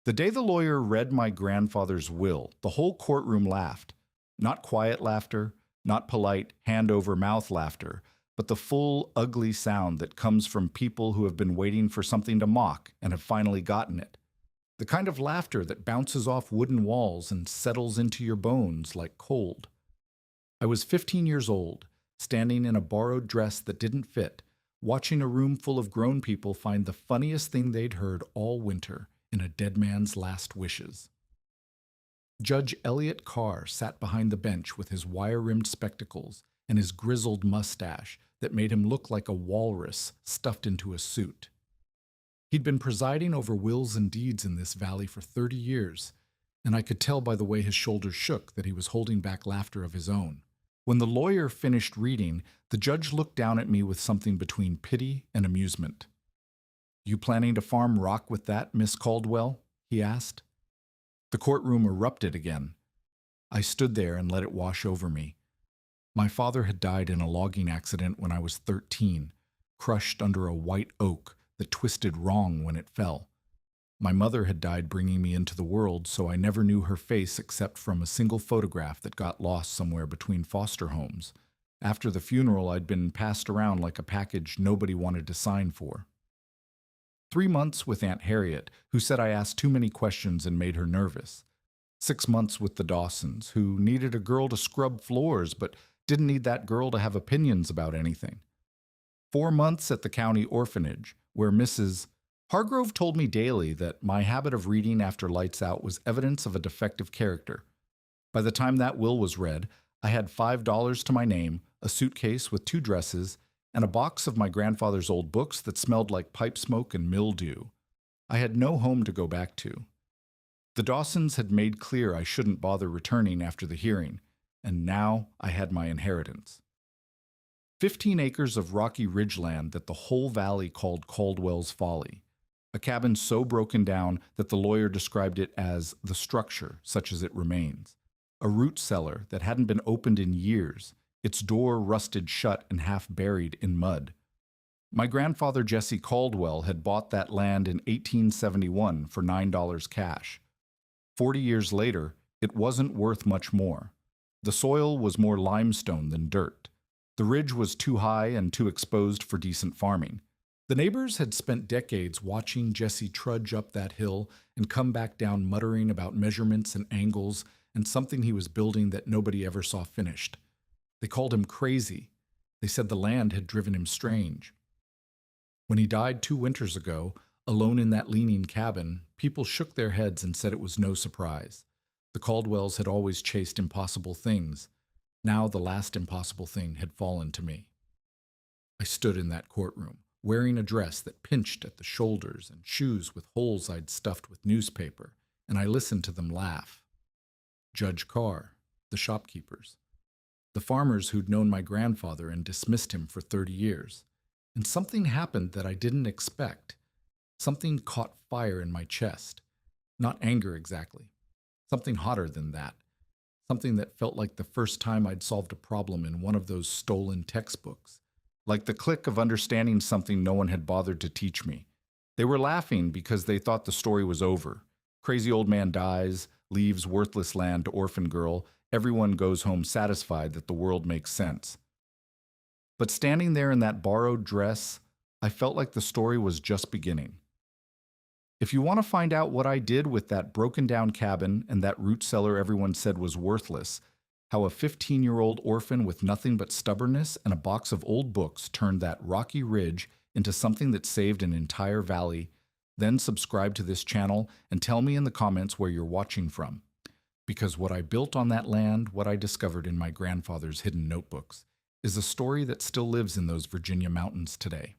The day the lawyer read my grandfather's will, the whole courtroom laughed. Not quiet laughter, not polite hand-over-mouth laughter, but the full, ugly sound that comes from people who have been waiting for something to mock and have finally gotten it. The kind of laughter that bounces off wooden walls and settles into your bones like cold. I was 15 years old, standing in a borrowed dress that didn't fit, watching a room full of grown people find the funniest thing they'd heard all winter in a dead man's last wishes. Judge Elliot Carr sat behind the bench with his wire-rimmed spectacles and his grizzled mustache that made him look like a walrus stuffed into a suit. He'd been presiding over wills and deeds in this valley for 30 years, and I could tell by the way his shoulders shook that he was holding back laughter of his own. When the lawyer finished reading, the judge looked down at me with something between pity and amusement. "You planning to farm rock with that, Miss Caldwell?" he asked. The courtroom erupted again. I stood there and let it wash over me. My father had died in a logging accident when I was 13, crushed under a white oak that twisted wrong when it fell. My mother had died bringing me into the world, so I never knew her face except from a single photograph that got lost somewhere between foster homes. After the funeral, I'd been passed around like a package nobody wanted to sign for. 3 months with Aunt Harriet, who said I asked too many questions and made her nervous. 6 months with the Dawsons, who needed a girl to scrub floors but didn't need that girl to have opinions about anything. 4 months at the county orphanage, where Mrs. Hargrove told me daily that my habit of reading after lights out was evidence of a defective character. By the time that will was read, I had $5 to my name, a suitcase with 2 dresses, and a box of my grandfather's old books that smelled like pipe smoke and mildew. I had no home to go back to. The Dawsons had made clear I shouldn't bother returning after the hearing, and now I had my inheritance. 15 acres of rocky ridgeland that the whole valley called Caldwell's Folly. A cabin so broken down that the lawyer described it as the structure, such as it remains. A root cellar that hadn't been opened in years, its door rusted shut and half buried in mud. My grandfather Jesse Caldwell had bought that land in 1871 for $9 cash. 40 years later, it wasn't worth much more. The soil was more limestone than dirt. The ridge was too high and too exposed for decent farming. The neighbors had spent decades watching Jesse trudge up that hill and come back down muttering about measurements and angles and something he was building that nobody ever saw finished. They called him crazy. They said the land had driven him strange. When he died 2 winters ago, alone in that leaning cabin, people shook their heads and said it was no surprise. The Caldwells had always chased impossible things. Now the last impossible thing had fallen to me. I stood in that courtroom, wearing a dress that pinched at the shoulders and shoes with holes I'd stuffed with newspaper, and I listened to them laugh. Judge Carr, the shopkeepers, the farmers who'd known my grandfather and dismissed him for 30 years. And something happened that I didn't expect. Something caught fire in my chest. Not anger exactly. Something hotter than that. Something that felt like the first time I'd solved a problem in one of those stolen textbooks. Like the click of understanding something no one had bothered to teach me. They were laughing because they thought the story was over. Crazy old man dies, leaves worthless land to orphan girl. Everyone goes home satisfied that the world makes sense. But standing there in that borrowed dress, I felt like the story was just beginning. If you want to find out what I did with that broken-down cabin and that root cellar everyone said was worthless, how a 15-year-old orphan with nothing but stubbornness and a box of old books turned that rocky ridge into something that saved an entire valley, then subscribe to this channel and tell me in the comments where you're watching from. Because what I built on that land, what I discovered in my grandfather's hidden notebooks, is a story that still lives in those Virginia mountains today.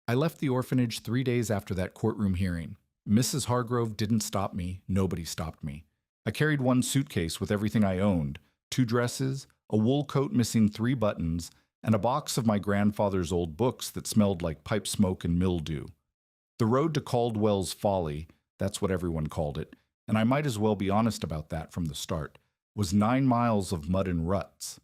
I left the orphanage 3 days after that courtroom hearing. Mrs. Hargrove didn't stop me. Nobody stopped me. I carried 1 suitcase with everything I owned, 2 dresses, a wool coat missing 3 buttons, and a box of my grandfather's old books that smelled like pipe smoke and mildew. The road to Caldwell's Folly, that's what everyone called it, and I might as well be honest about that from the start, was 9 miles of mud and ruts.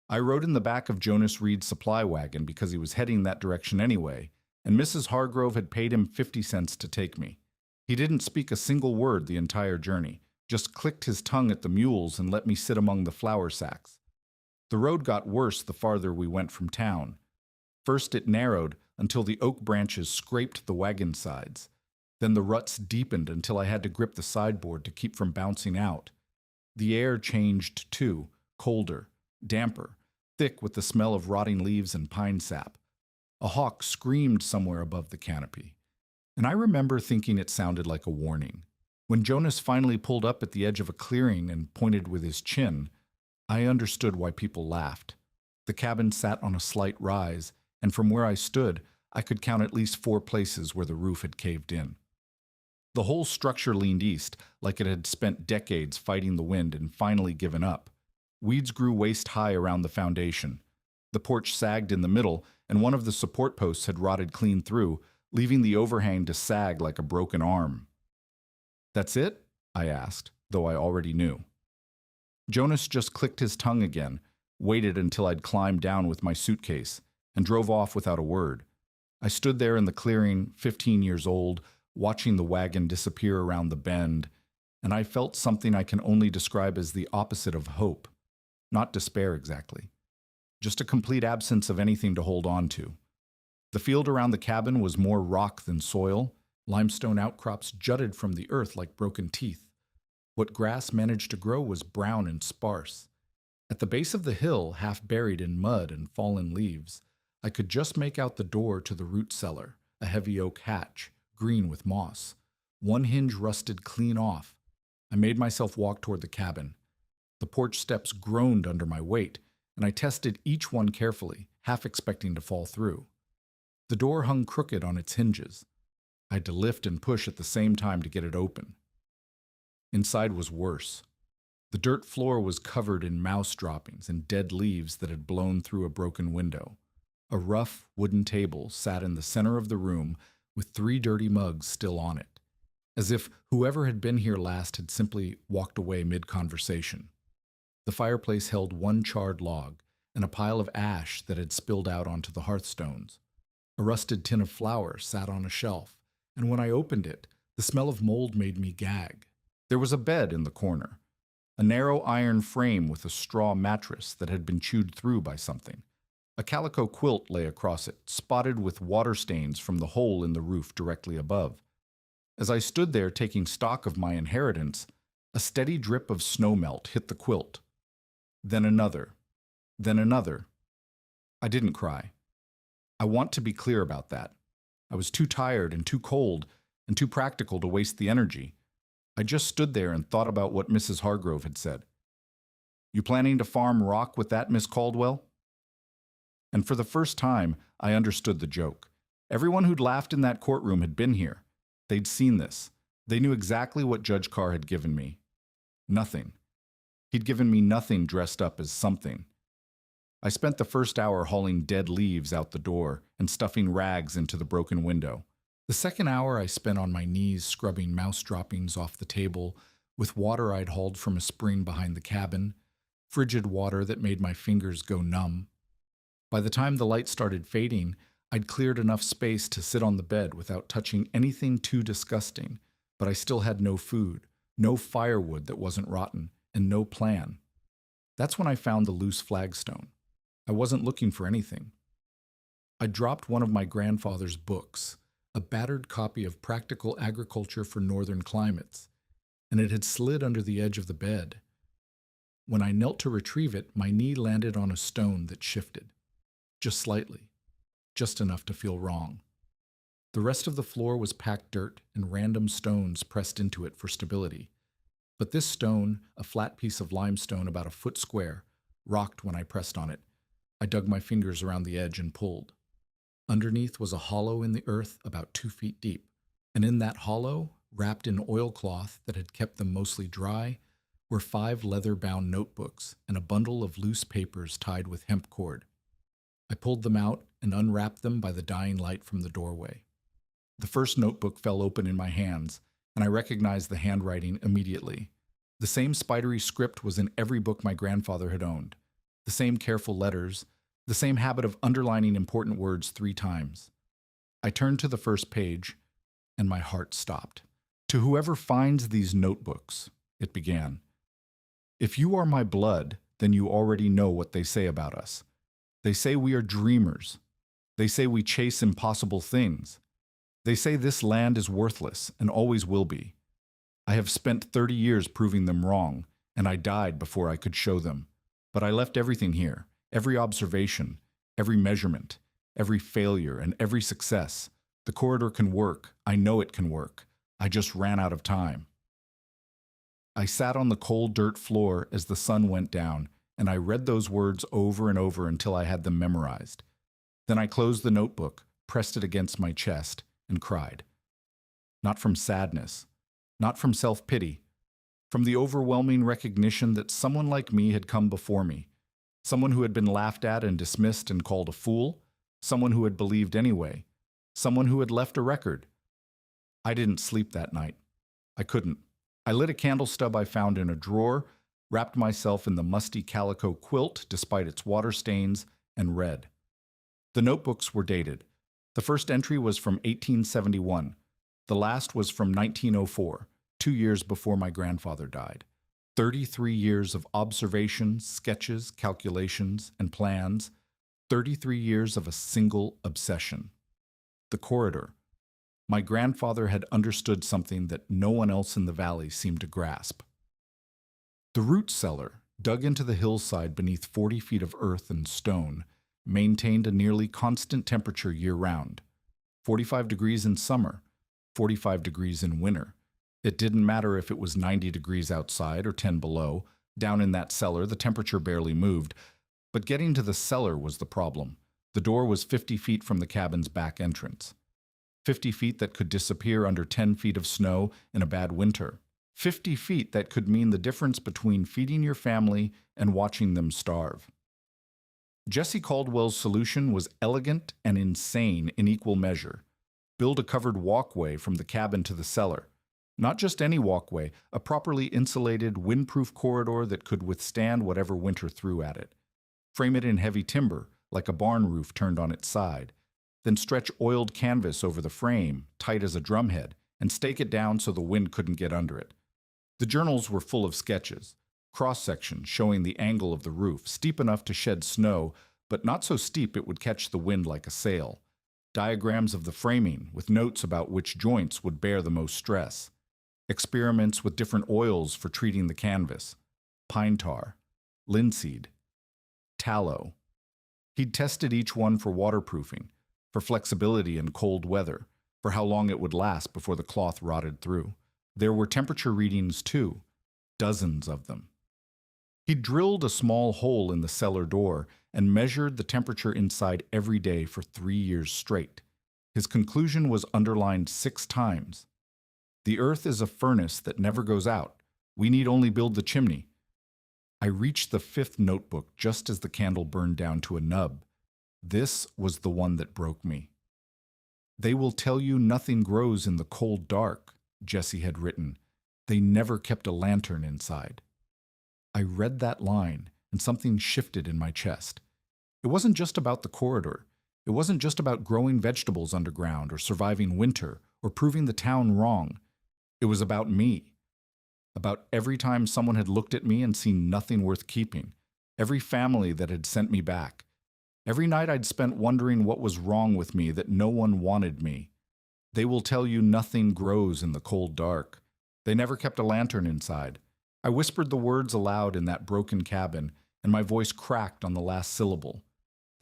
I rode in the back of Jonas Reed's supply wagon because he was heading that direction anyway, and Mrs. Hargrove had paid him 50 cents to take me. He didn't speak a single word the entire journey, just clicked his tongue at the mules and let me sit among the flour sacks. The road got worse the farther we went from town. First it narrowed until the oak branches scraped the wagon sides. Then the ruts deepened until I had to grip the sideboard to keep from bouncing out. The air changed too, colder, damper, thick with the smell of rotting leaves and pine sap. A hawk screamed somewhere above the canopy, and I remember thinking it sounded like a warning. When Jonas finally pulled up at the edge of a clearing and pointed with his chin, I understood why people laughed. The cabin sat on a slight rise, and from where I stood, I could count at least 4 places where the roof had caved in. The whole structure leaned east, like it had spent decades fighting the wind and finally given up. Weeds grew waist-high around the foundation. The porch sagged in the middle, and one of the support posts had rotted clean through, leaving the overhang to sag like a broken arm. "That's it?" I asked, though I already knew. Jonas just clicked his tongue again, waited until I'd climbed down with my suitcase, and drove off without a word. I stood there in the clearing, 15 years old, watching the wagon disappear around the bend, and I felt something I can only describe as the opposite of hope. Not despair exactly. Just a complete absence of anything to hold on to. The field around the cabin was more rock than soil. Limestone outcrops jutted from the earth like broken teeth. What grass managed to grow was brown and sparse. At the base of the hill, half buried in mud and fallen leaves, I could just make out the door to the root cellar, a heavy oak hatch, green with moss. One hinge rusted clean off. I made myself walk toward the cabin. The porch steps groaned under my weight, and I tested each one carefully, half expecting to fall through. The door hung crooked on its hinges. I had to lift and push at the same time to get it open. Inside was worse. The dirt floor was covered in mouse droppings and dead leaves that had blown through a broken window. A rough wooden table sat in the center of the room with 3 dirty mugs still on it, as if whoever had been here last had simply walked away mid-conversation. The fireplace held 1 charred log and a pile of ash that had spilled out onto the hearthstones. A rusted tin of flour sat on a shelf, and when I opened it, the smell of mold made me gag. There was a bed in the corner, a narrow iron frame with a straw mattress that had been chewed through by something. A calico quilt lay across it, spotted with water stains from the hole in the roof directly above. As I stood there taking stock of my inheritance, a steady drip of snowmelt hit the quilt. Then another. Then another. I didn't cry. I want to be clear about that. I was too tired and too cold and too practical to waste the energy. I just stood there and thought about what Mrs. Hargrove had said. "You planning to farm rock with that, Miss Caldwell?" And for the first time, I understood the joke. Everyone who'd laughed in that courtroom had been here. They'd seen this. They knew exactly what Judge Carr had given me. Nothing. He'd given me nothing dressed up as something. I spent the first hour hauling dead leaves out the door and stuffing rags into the broken window. The second hour I spent on my knees scrubbing mouse droppings off the table with water I'd hauled from a spring behind the cabin, frigid water that made my fingers go numb. By the time the light started fading, I'd cleared enough space to sit on the bed without touching anything too disgusting, but I still had no food, no firewood that wasn't rotten, and no plan. That's when I found the loose flagstone. I wasn't looking for anything. I dropped one of my grandfather's books, a battered copy of Practical Agriculture for Northern Climates, and it had slid under the edge of the bed. When I knelt to retrieve it, my knee landed on a stone that shifted. Just slightly. Just enough to feel wrong. The rest of the floor was packed dirt and random stones pressed into it for stability. But this stone, a flat piece of limestone about a foot square, rocked when I pressed on it. I dug my fingers around the edge and pulled. Underneath was a hollow in the earth about 2 feet deep, and in that hollow, wrapped in oilcloth that had kept them mostly dry, were 5 leather-bound notebooks and a bundle of loose papers tied with hemp cord. I pulled them out and unwrapped them by the dying light from the doorway. The first notebook fell open in my hands, and I recognized the handwriting immediately. The same spidery script was in every book my grandfather had owned. The same careful letters, the same habit of underlining important words 3 times. I turned to the first page, and my heart stopped. To whoever finds these notebooks, it began, if you are my blood, then you already know what they say about us. They say we are dreamers. They say we chase impossible things. They say this land is worthless and always will be. I have spent 30 years proving them wrong, and I died before I could show them. But I left everything here, every observation, every measurement, every failure, and every success. The corridor can work. I know it can work. I just ran out of time. I sat on the cold dirt floor as the sun went down, and I read those words over and over until I had them memorized. Then I closed the notebook, pressed it against my chest, and cried. Not from sadness, not from self-pity, from the overwhelming recognition that someone like me had come before me, someone who had been laughed at and dismissed and called a fool, someone who had believed anyway, someone who had left a record. I didn't sleep that night. I couldn't. I lit a candle stub I found in a drawer, wrapped myself in the musty calico quilt despite its water stains, and read. The notebooks were dated. The first entry was from 1871. The last was from 1904, 2 years before my grandfather died. 33 years of observations, sketches, calculations, and plans. 33 years of a single obsession. The corridor. My grandfather had understood something that no one else in the valley seemed to grasp. The root cellar, dug into the hillside beneath 40 feet of earth and stone, maintained a nearly constant temperature year-round. 45 degrees in summer, 45 degrees in winter. It didn't matter if it was 90 degrees outside or 10 below. Down in that cellar, the temperature barely moved. But getting to the cellar was the problem. The door was 50 feet from the cabin's back entrance. 50 feet that could disappear under 10 feet of snow in a bad winter. 50 feet that could mean the difference between feeding your family and watching them starve. Jesse Caldwell's solution was elegant and insane in equal measure. Build a covered walkway from the cabin to the cellar. Not just any walkway, a properly insulated, windproof corridor that could withstand whatever winter threw at it. Frame it in heavy timber, like a barn roof turned on its side. Then stretch oiled canvas over the frame, tight as a drumhead, and stake it down so the wind couldn't get under it. The journals were full of sketches, cross-sections showing the angle of the roof, steep enough to shed snow, but not so steep it would catch the wind like a sail. Diagrams of the framing, with notes about which joints would bear the most stress. Experiments with different oils for treating the canvas. Pine tar, linseed, tallow. He'd tested each one for waterproofing, for flexibility in cold weather, for how long it would last before the cloth rotted through. There were temperature readings too, dozens of them. He drilled a small hole in the cellar door and measured the temperature inside every day for 3 years straight. His conclusion was underlined 6 times. The earth is a furnace that never goes out. We need only build the chimney. I reached the 5th notebook just as the candle burned down to a nub. This was the one that broke me. They will tell you nothing grows in the cold dark, Jesse had written. They never kept a lantern inside. I read that line, and something shifted in my chest. It wasn't just about the corridor. It wasn't just about growing vegetables underground or surviving winter or proving the town wrong. It was about me. About every time someone had looked at me and seen nothing worth keeping. Every family that had sent me back. Every night I'd spent wondering what was wrong with me that no one wanted me. They will tell you nothing grows in the cold dark. They never kept a lantern inside. I whispered the words aloud in that broken cabin, and my voice cracked on the last syllable.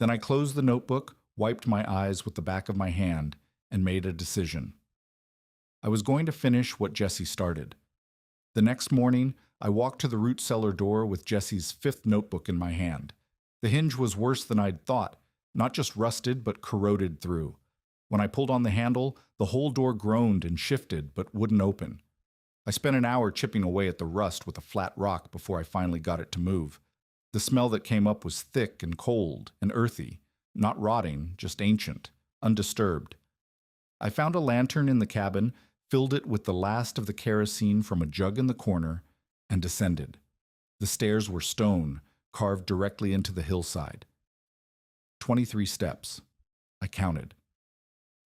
Then I closed the notebook, wiped my eyes with the back of my hand, and made a decision. I was going to finish what Jesse started. The next morning, I walked to the root cellar door with Jesse's 5th notebook in my hand. The hinge was worse than I'd thought, not just rusted, but corroded through. When I pulled on the handle, the whole door groaned and shifted, but wouldn't open. I spent an hour chipping away at the rust with a flat rock before I finally got it to move. The smell that came up was thick and cold and earthy, not rotting, just ancient, undisturbed. I found a lantern in the cabin, filled it with the last of the kerosene from a jug in the corner, and descended. The stairs were stone, carved directly into the hillside. 23 steps. I counted.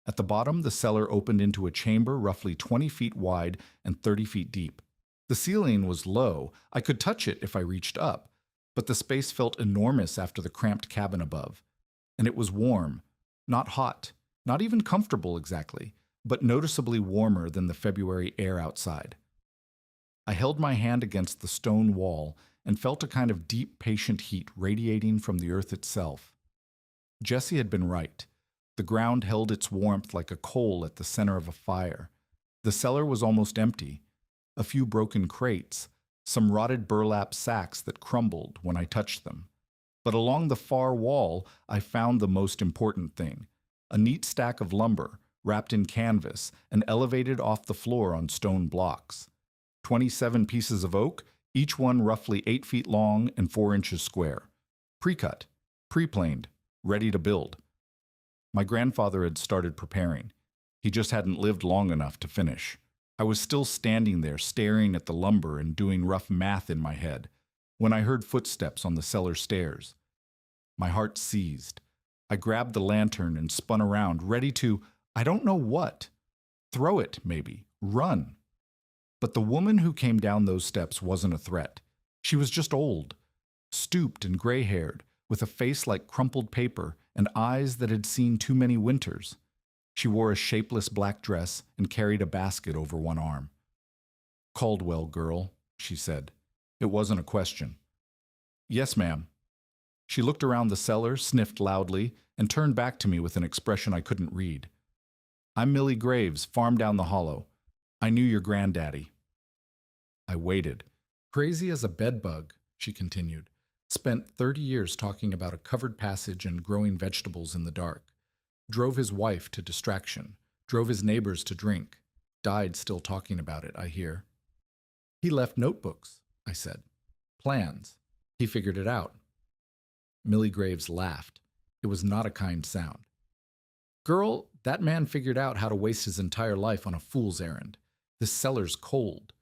At the bottom, the cellar opened into a chamber roughly 20 feet wide and 30 feet deep. The ceiling was low. I could touch it if I reached up, but the space felt enormous after the cramped cabin above. And it was warm, not hot, not even comfortable exactly, but noticeably warmer than the February air outside. I held my hand against the stone wall and felt a kind of deep, patient heat radiating from the earth itself. Jessie had been right. The ground held its warmth like a coal at the center of a fire. The cellar was almost empty. A few broken crates, some rotted burlap sacks that crumbled when I touched them. But along the far wall, I found the most important thing: a neat stack of lumber, wrapped in canvas and elevated off the floor on stone blocks. 27 pieces of oak, each one roughly 8 feet long and 4 inches square. Pre-cut, pre-planed, ready to build. My grandfather had started preparing. He just hadn't lived long enough to finish. I was still standing there staring at the lumber and doing rough math in my head when I heard footsteps on the cellar stairs. My heart seized. I grabbed the lantern and spun around, ready to, I don't know what. Throw it, maybe. Run. But the woman who came down those steps wasn't a threat. She was just old, stooped and gray-haired, with a face like crumpled paper and eyes that had seen too many winters. She wore a shapeless black dress and carried a basket over one arm. "Caldwell, girl," she said. It wasn't a question. "Yes, ma'am." She looked around the cellar, sniffed loudly, and turned back to me with an expression I couldn't read. "I'm Millie Graves, farm down the hollow. I knew your granddaddy." I waited. "Crazy as a bedbug," she continued. "Spent 30 years talking about a covered passage and growing vegetables in the dark. Drove his wife to distraction. Drove his neighbors to drink. Died still talking about it, I hear." "He left notebooks," I said. "Plans. He figured it out." Millie Graves laughed. It was not a kind sound. "Girl, that man figured out how to waste his entire life on a fool's errand. This cellar's cold.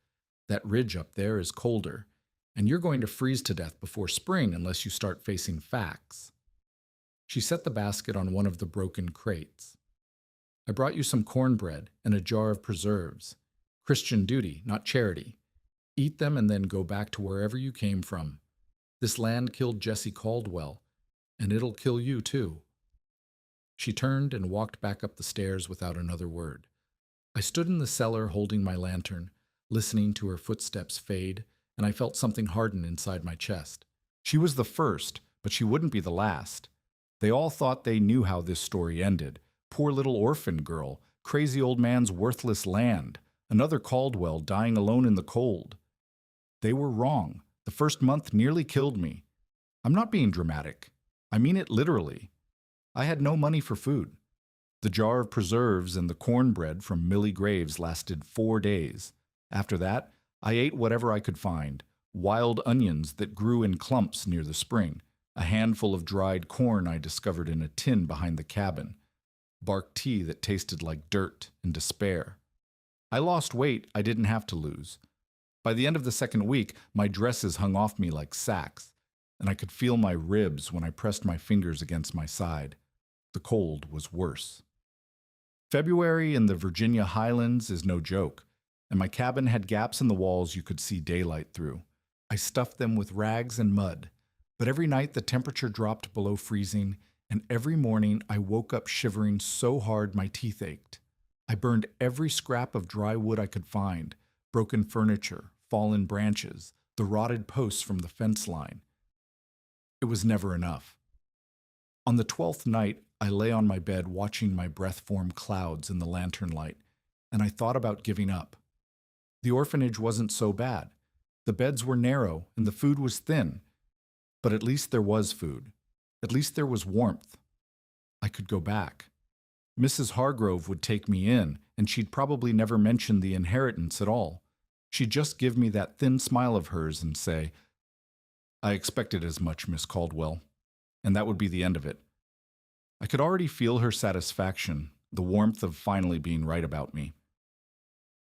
That ridge up there is colder. And you're going to freeze to death before spring unless you start facing facts." She set the basket on one of the broken crates. "I brought you some cornbread and a jar of preserves. Christian duty, not charity. Eat them and then go back to wherever you came from. This land killed Jessie Caldwell, and it'll kill you too." She turned and walked back up the stairs without another word. I stood in the cellar holding my lantern, listening to her footsteps fade, and I felt something harden inside my chest. She was the first, but she wouldn't be the last. They all thought they knew how this story ended. Poor little orphan girl, crazy old man's worthless land, another Caldwell dying alone in the cold. They were wrong. The first month nearly killed me. I'm not being dramatic. I mean it literally. I had no money for food. The jar of preserves and the cornbread from Millie Graves lasted 4 days. After that, I ate whatever I could find: wild onions that grew in clumps near the spring, a handful of dried corn I discovered in a tin behind the cabin, bark tea that tasted like dirt and despair. I lost weight I didn't have to lose. By the end of the second week, my dresses hung off me like sacks, and I could feel my ribs when I pressed my fingers against my side. The cold was worse. February in the Virginia Highlands is no joke, and my cabin had gaps in the walls you could see daylight through. I stuffed them with rags and mud, but every night the temperature dropped below freezing, and every morning I woke up shivering so hard my teeth ached. I burned every scrap of dry wood I could find: broken furniture, fallen branches, the rotted posts from the fence line. It was never enough. On the 12th night, I lay on my bed watching my breath form clouds in the lantern light, and I thought about giving up. The orphanage wasn't so bad. The beds were narrow and the food was thin, but at least there was food. At least there was warmth. I could go back. Mrs. Hargrove would take me in, and she'd probably never mention the inheritance at all. She'd just give me that thin smile of hers and say, "I expected as much, Miss Caldwell," and that would be the end of it. I could already feel her satisfaction, the warmth of finally being right about me.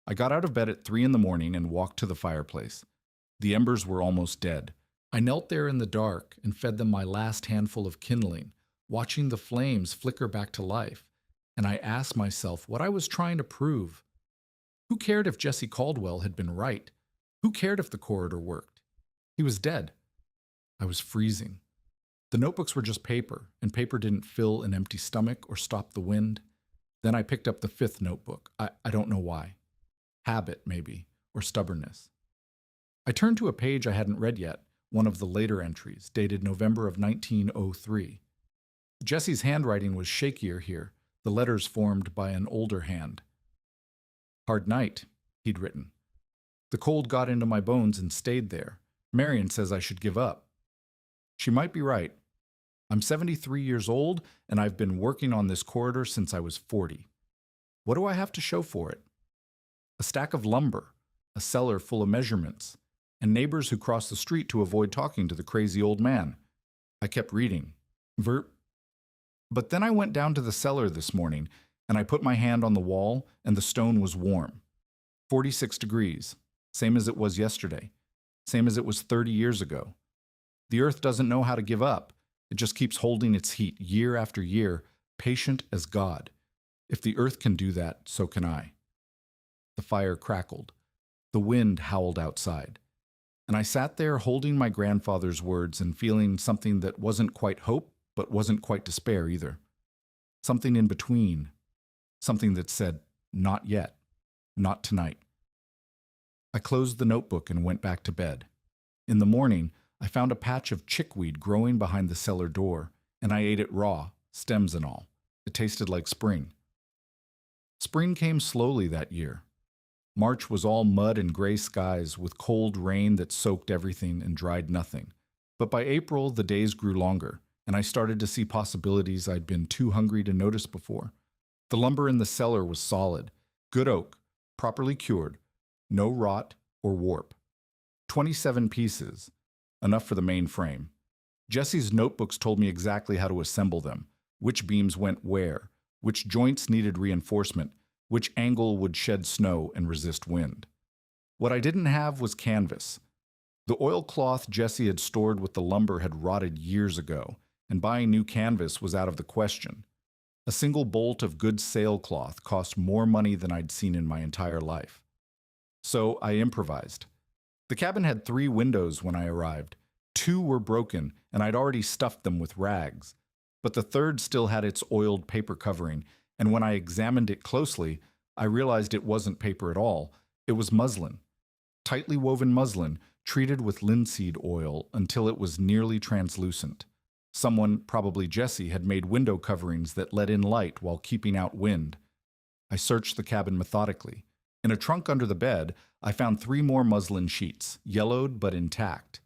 I got out of bed at 3 in the morning and walked to the fireplace. The embers were almost dead. I knelt there in the dark and fed them my last handful of kindling, watching the flames flicker back to life, and I asked myself what I was trying to prove. Who cared if Jesse Caldwell had been right? Who cared if the corridor worked? He was dead. I was freezing. The notebooks were just paper, and paper didn't fill an empty stomach or stop the wind. Then I picked up the fifth notebook. I don't know why. Habit, maybe, or stubbornness. I turned to a page I hadn't read yet, one of the later entries, dated November of 1903. Jesse's handwriting was shakier here, the letters formed by an older hand. Hard night, he'd written. The cold got into my bones and stayed there. Marion says I should give up. She might be right. I'm 73 years old, and I've been working on this corridor since I was 40. What do I have to show for it? A stack of lumber, a cellar full of measurements, and neighbors who cross the street to avoid talking to the crazy old man. I kept reading. But then I went down to the cellar this morning, and I put my hand on the wall, and the stone was warm. 46 degrees, same as it was yesterday, same as it was 30 years ago. The earth doesn't know how to give up. It just keeps holding its heat year after year, patient as God. If the earth can do that, so can I. The fire crackled. The wind howled outside. And I sat there holding my grandfather's words and feeling something that wasn't quite hope, but wasn't quite despair either. Something in between. Something that said, not yet, not tonight. I closed the notebook and went back to bed. In the morning, I found a patch of chickweed growing behind the cellar door, and I ate it raw, stems and all. It tasted like spring. Spring came slowly that year. March was all mud and gray skies with cold rain that soaked everything and dried nothing. But by April, the days grew longer, and I started to see possibilities I'd been too hungry to notice before. The lumber in the cellar was solid, good oak, properly cured, no rot or warp. 27 pieces, enough for the main frame. Jesse's notebooks told me exactly how to assemble them, which beams went where, which joints needed reinforcement, which angle would shed snow and resist wind. What I didn't have was canvas. The oilcloth Jesse had stored with the lumber had rotted years ago, and buying new canvas was out of the question. A single bolt of good sailcloth cost more money than I'd seen in my entire life. So I improvised. The cabin had 3 windows when I arrived. 2 were broken, and I'd already stuffed them with rags. But the third still had its oiled paper covering, and when I examined it closely, I realized it wasn't paper at all. It was muslin. Tightly woven muslin, treated with linseed oil until it was nearly translucent. Someone, probably Jesse, had made window coverings that let in light while keeping out wind. I searched the cabin methodically. In a trunk under the bed, I found 3 more muslin sheets, yellowed but intact.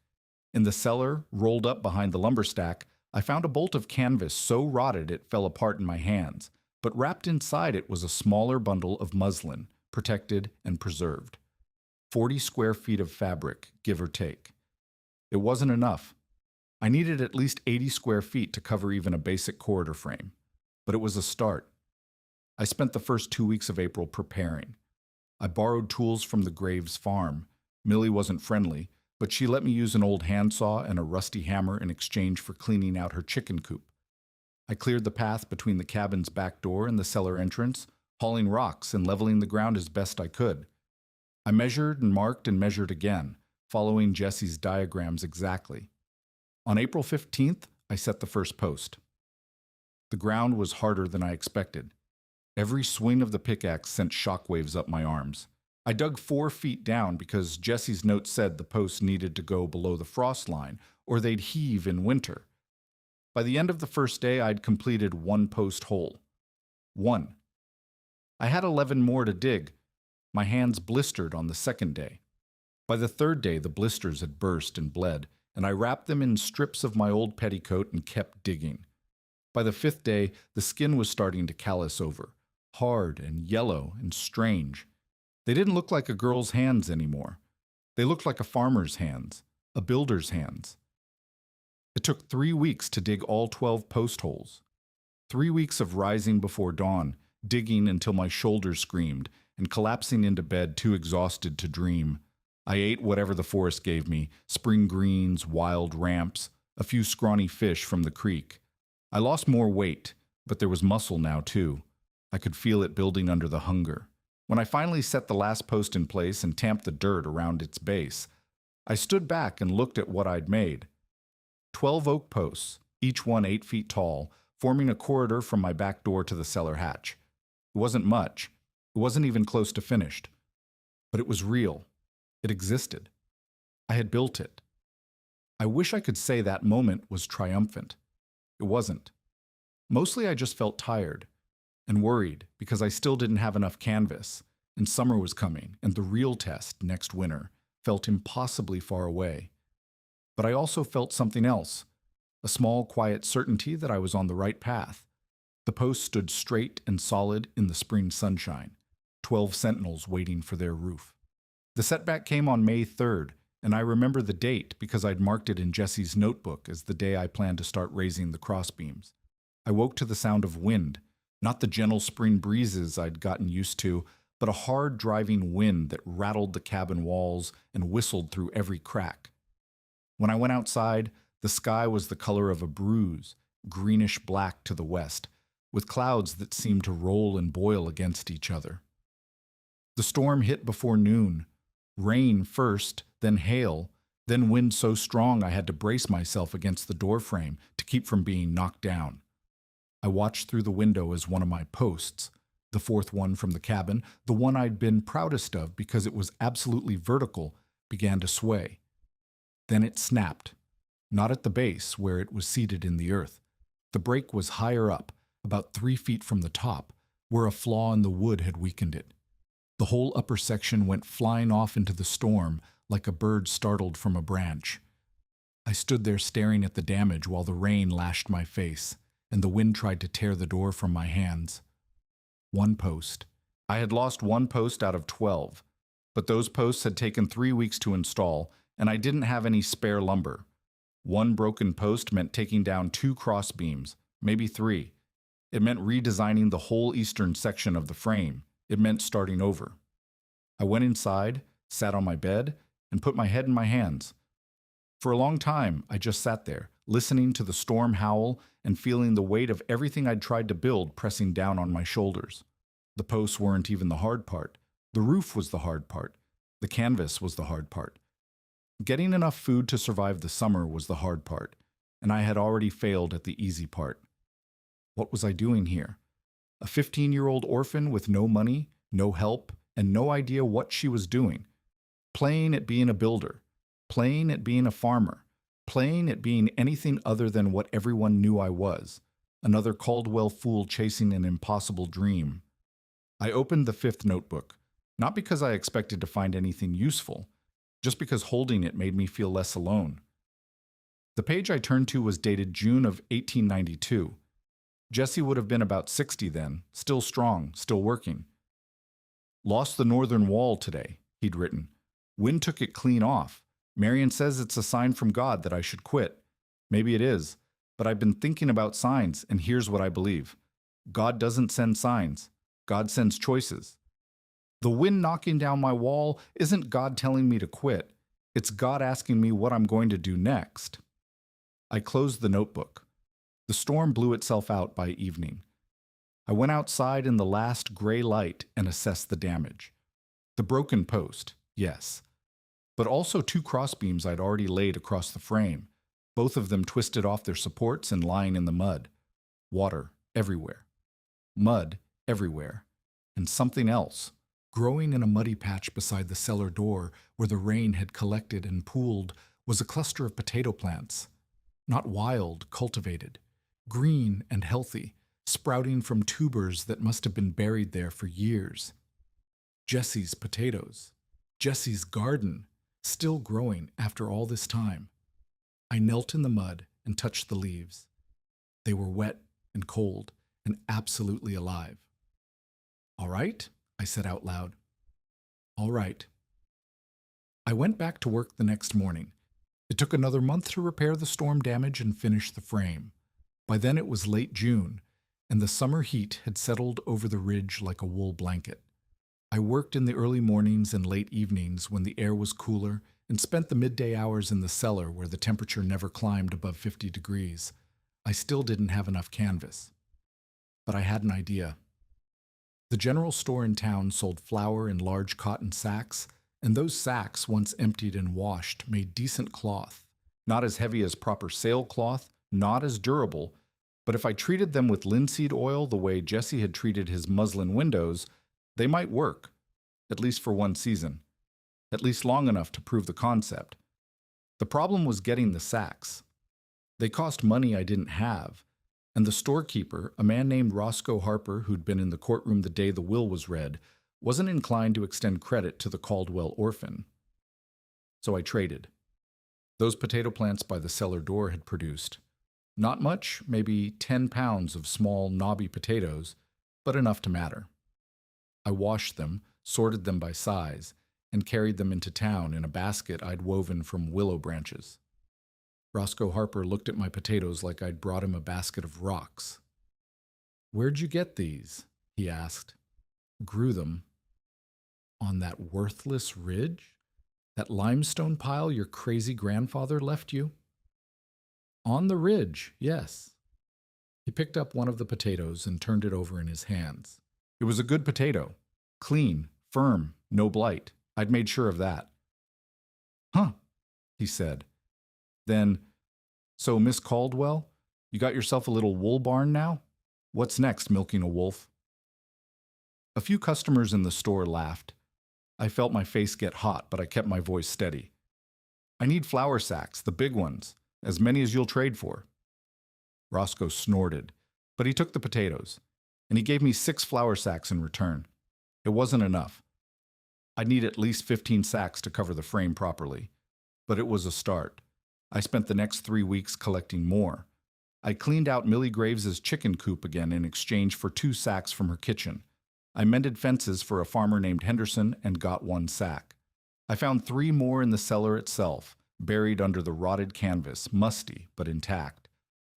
In the cellar, rolled up behind the lumber stack, I found a bolt of canvas so rotted it fell apart in my hands, but wrapped inside it was a smaller bundle of muslin, protected and preserved. 40 square feet of fabric, give or take. It wasn't enough. I needed at least 80 square feet to cover even a basic corridor frame, but it was a start. I spent the first 2 weeks of April preparing. I borrowed tools from the Graves farm. Millie wasn't friendly, but she let me use an old handsaw and a rusty hammer in exchange for cleaning out her chicken coop. I cleared the path between the cabin's back door and the cellar entrance, hauling rocks and leveling the ground as best I could. I measured and marked and measured again, following Jesse's diagrams exactly. On April 15th, I set the first post. The ground was harder than I expected. Every swing of the pickaxe sent shockwaves up my arms. I dug 4 feet down because Jesse's note said the posts needed to go below the frost line, or they'd heave in winter. By the end of the first day, I'd completed 1 post hole. 1. I had 11 more to dig. My hands blistered on the second day. By the third day, the blisters had burst and bled, and I wrapped them in strips of my old petticoat and kept digging. By the 5th day, the skin was starting to callus over, hard and yellow and strange. They didn't look like a girl's hands anymore. They looked like a farmer's hands, a builder's hands. It took 3 weeks to dig all 12 post holes. 3 weeks of rising before dawn, digging until my shoulders screamed, and collapsing into bed too exhausted to dream. I ate whatever the forest gave me, spring greens, wild ramps, a few scrawny fish from the creek. I lost more weight, but there was muscle now too. I could feel it building under the hunger. When I finally set the last post in place and tamped the dirt around its base, I stood back and looked at what I'd made. 12 oak posts, each one 8 feet tall, forming a corridor from my back door to the cellar hatch. It wasn't much. It wasn't even close to finished. But it was real. It existed. I had built it. I wish I could say that moment was triumphant. It wasn't. Mostly I just felt tired and worried because I still didn't have enough canvas, and summer was coming, and the real test, next winter, felt impossibly far away. But I also felt something else, a small, quiet certainty that I was on the right path. The post stood straight and solid in the spring sunshine, 12 sentinels waiting for their roof. The setback came on May 3rd, and I remember the date because I'd marked it in Jesse's notebook as the day I planned to start raising the crossbeams. I woke to the sound of wind, not the gentle spring breezes I'd gotten used to, but a hard driving wind that rattled the cabin walls and whistled through every crack. When I went outside, the sky was the color of a bruise, greenish black to the west, with clouds that seemed to roll and boil against each other. The storm hit before noon. Rain first, then hail, then wind so strong I had to brace myself against the doorframe to keep from being knocked down. I watched through the window as one of my posts, the fourth one from the cabin, the one I'd been proudest of because it was absolutely vertical, began to sway. Then it snapped, not at the base where it was seated in the earth. The break was higher up, about 3 feet from the top, where a flaw in the wood had weakened it. The whole upper section went flying off into the storm like a bird startled from a branch. I stood there staring at the damage while the rain lashed my face, and the wind tried to tear the door from my hands. One post. I had lost one post out of 12, but those posts had taken 3 weeks to install, and I didn't have any spare lumber. One broken post meant taking down 2 cross beams, maybe 3. It meant redesigning the whole eastern section of the frame. It meant starting over. I went inside, sat on my bed, and put my head in my hands. For a long time, I just sat there, listening to the storm howl and feeling the weight of everything I'd tried to build pressing down on my shoulders. The posts weren't even the hard part. The roof was the hard part. The canvas was the hard part. Getting enough food to survive the summer was the hard part, and I had already failed at the easy part. What was I doing here? A 15-year-old orphan with no money, no help, and no idea what she was doing. Playing at being a builder. Playing at being a farmer. Playing at being anything other than what everyone knew I was. Another Caldwell fool chasing an impossible dream. I opened the 5th notebook, not because I expected to find anything useful, just because holding it made me feel less alone. The page I turned to was dated June of 1892. Jesse would have been about 60 then, still strong, still working. Lost the northern wall today, he'd written. Wind took it clean off. Marion says it's a sign from God that I should quit. Maybe it is, but I've been thinking about signs, and here's what I believe. God doesn't send signs. God sends choices. The wind knocking down my wall isn't God telling me to quit. It's God asking me what I'm going to do next. I closed the notebook. The storm blew itself out by evening. I went outside in the last gray light and assessed the damage. The broken post, yes, but also 2 crossbeams I'd already laid across the frame, both of them twisted off their supports and lying in the mud. Water everywhere. Mud everywhere. And something else, growing in a muddy patch beside the cellar door where the rain had collected and pooled, was a cluster of potato plants. Not wild, cultivated. Green and healthy, sprouting from tubers that must have been buried there for years. Jesse's potatoes. Jesse's garden, still growing after all this time. I knelt in the mud and touched the leaves. They were wet and cold and absolutely alive. "All right," I said out loud. "All right." I went back to work the next morning. It took another month to repair the storm damage and finish the frame. By then it was late June, and the summer heat had settled over the ridge like a wool blanket. I worked in the early mornings and late evenings when the air was cooler, and spent the midday hours in the cellar where the temperature never climbed above 50 degrees. I still didn't have enough canvas. But I had an idea. The general store in town sold flour in large cotton sacks, and those sacks, once emptied and washed, made decent cloth. Not as heavy as proper sailcloth, not as durable, but if I treated them with linseed oil the way Jesse had treated his muslin windows, they might work, at least for one season, at least long enough to prove the concept. The problem was getting the sacks. They cost money I didn't have, and the storekeeper, a man named Roscoe Harper who'd been in the courtroom the day the will was read, wasn't inclined to extend credit to the Caldwell orphan. So I traded. Those potato plants by the cellar door had produced not much, maybe 10 pounds of small, knobby potatoes, but enough to matter. I washed them, sorted them by size, and carried them into town in a basket I'd woven from willow branches. Roscoe Harper looked at my potatoes like I'd brought him a basket of rocks. "Where'd you get these?" he asked. "Grew them." "On that worthless ridge? That limestone pile your crazy grandfather left you?" "On the ridge, yes." He picked up one of the potatoes and turned it over in his hands. It was a good potato. Clean, firm, no blight. I'd made sure of that. "Huh," he said. Then, "So, Miss Caldwell, you got yourself a little wool barn now? What's next, milking a wolf?" A few customers in the store laughed. I felt my face get hot, but I kept my voice steady. "I need flour sacks, the big ones, as many as you'll trade for." Roscoe snorted, but he took the potatoes, and he gave me 6 flour sacks in return. It wasn't enough. I'd need at least 15 sacks to cover the frame properly, but it was a start. I spent the next 3 weeks collecting more. I cleaned out Millie Graves's chicken coop again in exchange for 2 sacks from her kitchen. I mended fences for a farmer named Henderson and got 1 sack. I found 3 more in the cellar itself, buried under the rotted canvas, musty but intact.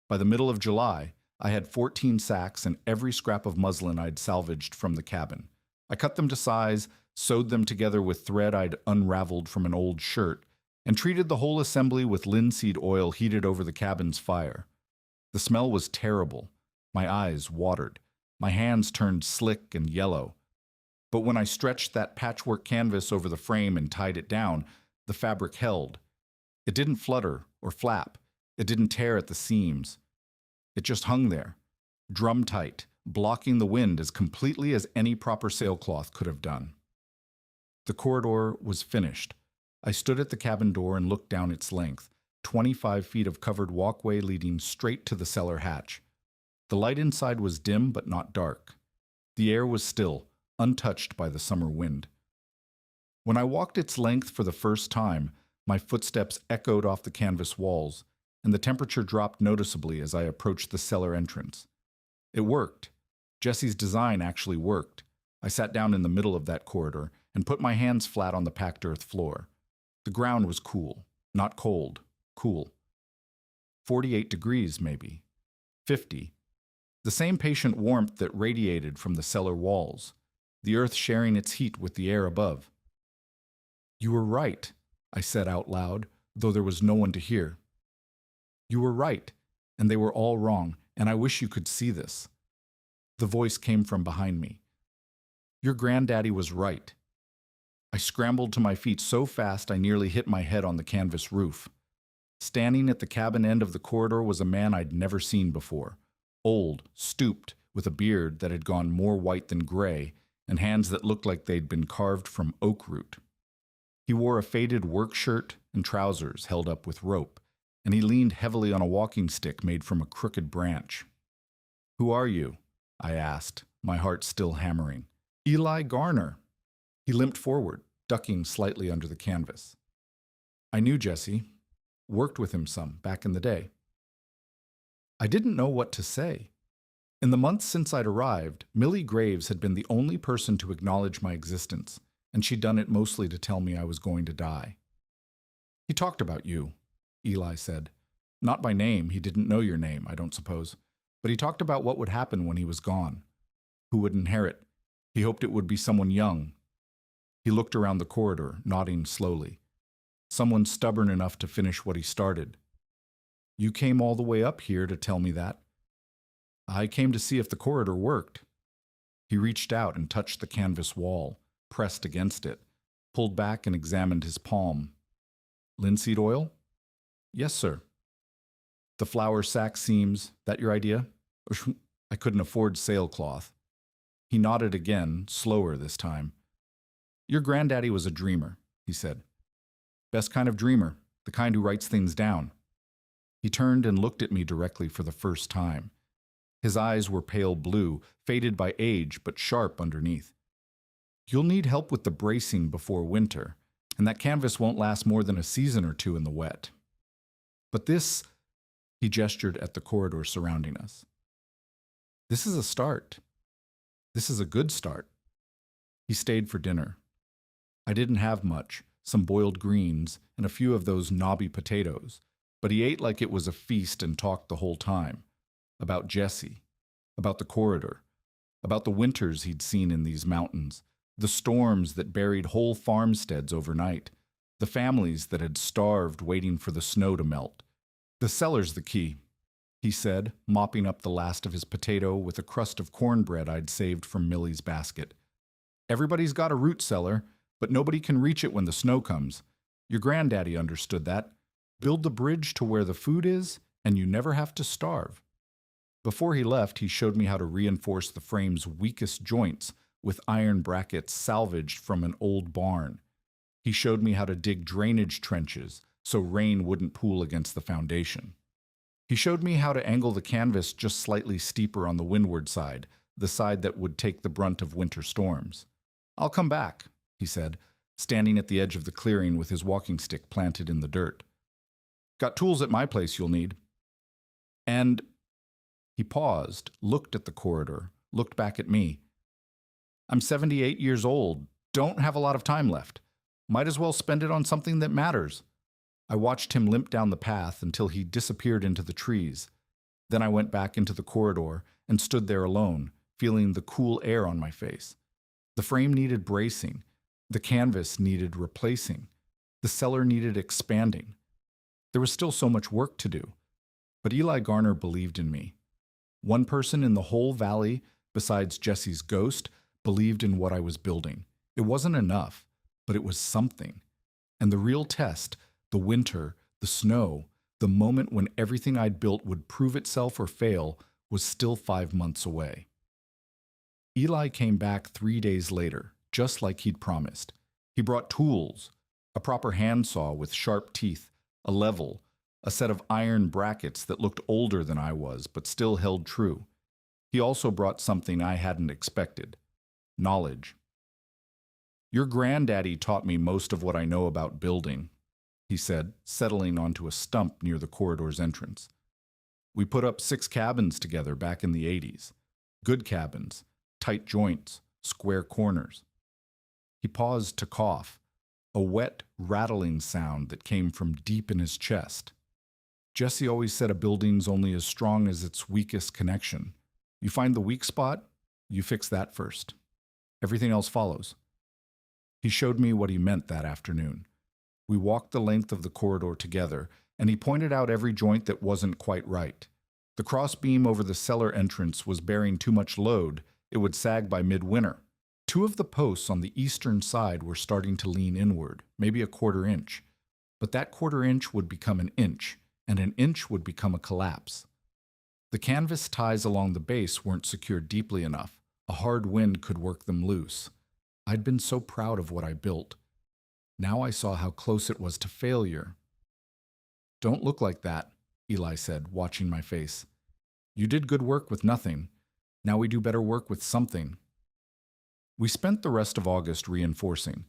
By the middle of July, I had 14 sacks and every scrap of muslin I'd salvaged from the cabin. I cut them to size, sewed them together with thread I'd unraveled from an old shirt, and treated the whole assembly with linseed oil heated over the cabin's fire. The smell was terrible. My eyes watered. My hands turned slick and yellow. But when I stretched that patchwork canvas over the frame and tied it down, the fabric held. It didn't flutter or flap. It didn't tear at the seams. It just hung there, drum tight, blocking the wind as completely as any proper sailcloth could have done. The corridor was finished. I stood at the cabin door and looked down its length, 25 feet of covered walkway leading straight to the cellar hatch. The light inside was dim but not dark. The air was still, untouched by the summer wind. When I walked its length for the first time, my footsteps echoed off the canvas walls, and the temperature dropped noticeably as I approached the cellar entrance. It worked. Jesse's design actually worked. I sat down in the middle of that corridor and put my hands flat on the packed earth floor. The ground was cool, not cold, cool. 48 degrees, maybe. 50. The same patient warmth that radiated from the cellar walls, the earth sharing its heat with the air above. "You were right," I said out loud, though there was no one to hear. "You were right, and they were all wrong, and I wish you could see this." The voice came from behind me. "Your granddaddy was right." I scrambled to my feet so fast I nearly hit my head on the canvas roof. Standing at the cabin end of the corridor was a man I'd never seen before. Old, stooped, with a beard that had gone more white than gray, and hands that looked like they'd been carved from oak root. He wore a faded work shirt and trousers held up with rope, and he leaned heavily on a walking stick made from a crooked branch. "Who are you?" I asked, my heart still hammering. "Eli Garner." He limped forward, ducking slightly under the canvas. I knew Jesse, worked with him some back in the day. I didn't know what to say. In the months since I'd arrived, Millie Graves had been the only person to acknowledge my existence, and she'd done it mostly to tell me I was going to die. "He talked about you," Eli said. "Not by name, he didn't know your name, I don't suppose, but he talked about what would happen when he was gone. Who would inherit? He hoped it would be someone young." He looked around the corridor, nodding slowly. "Someone stubborn enough to finish what he started. You came all the way up here to tell me that." "I came to see if the corridor worked." He reached out and touched the canvas wall, pressed against it, pulled back and examined his palm. Linseed oil? Yes, sir. The flour sack seams, that your idea? I couldn't afford sailcloth. He nodded again, slower this time. Your granddaddy was a dreamer, he said. Best kind of dreamer, the kind who writes things down. He turned and looked at me directly for the first time. His eyes were pale blue, faded by age, but sharp underneath. You'll need help with the bracing before winter, and that canvas won't last more than a season or two in the wet. But this, he gestured at the corridor surrounding us. This is a start. This is a good start. He stayed for dinner. I didn't have much, some boiled greens and a few of those knobby potatoes, but he ate like it was a feast and talked the whole time. About Jesse, about the corridor, about the winters he'd seen in these mountains, the storms that buried whole farmsteads overnight, the families that had starved waiting for the snow to melt. The cellar's the key, he said, mopping up the last of his potato with a crust of cornbread I'd saved from Millie's basket. Everybody's got a root cellar, but nobody can reach it when the snow comes. Your granddaddy understood that. Build the bridge to where the food is, and you never have to starve. Before he left, he showed me how to reinforce the frame's weakest joints with iron brackets salvaged from an old barn. He showed me how to dig drainage trenches so rain wouldn't pool against the foundation. He showed me how to angle the canvas just slightly steeper on the windward side, the side that would take the brunt of winter storms. I'll come back, he said, standing at the edge of the clearing with his walking stick planted in the dirt. Got tools at my place you'll need. And he paused, looked at the corridor, looked back at me. I'm 78 years old, don't have a lot of time left. Might as well spend it on something that matters. I watched him limp down the path until he disappeared into the trees. Then I went back into the corridor and stood there alone, feeling the cool air on my face. The frame needed bracing. The canvas needed replacing. The cellar needed expanding. There was still so much work to do. But Eli Garner believed in me. One person in the whole valley, besides Jesse's ghost, believed in what I was building. It wasn't enough, but it was something. And the real test, the winter, the snow, the moment when everything I'd built would prove itself or fail, was still 5 months away. Eli came back 3 days later, just like he'd promised. He brought tools, a proper handsaw with sharp teeth, a level, a set of iron brackets that looked older than I was, but still held true. He also brought something I hadn't expected: knowledge. Your granddaddy taught me most of what I know about building, he said, settling onto a stump near the corridor's entrance. We put up 6 cabins together back in the 80s. Good cabins, tight joints, square corners. He paused to cough, a wet, rattling sound that came from deep in his chest. Jesse always said a building's only as strong as its weakest connection. You find the weak spot, you fix that first. Everything else follows. He showed me what he meant that afternoon. We walked the length of the corridor together, and he pointed out every joint that wasn't quite right. The crossbeam over the cellar entrance was bearing too much load. It would sag by midwinter. 2 of the posts on the eastern side were starting to lean inward, maybe a 1/4 inch. But that 1/4 inch would become an inch, and an inch would become a collapse. The canvas ties along the base weren't secured deeply enough. A hard wind could work them loose. I'd been so proud of what I built. Now I saw how close it was to failure. Don't look like that, Eli said, watching my face. You did good work with nothing. Now we do better work with something. We spent the rest of August reinforcing.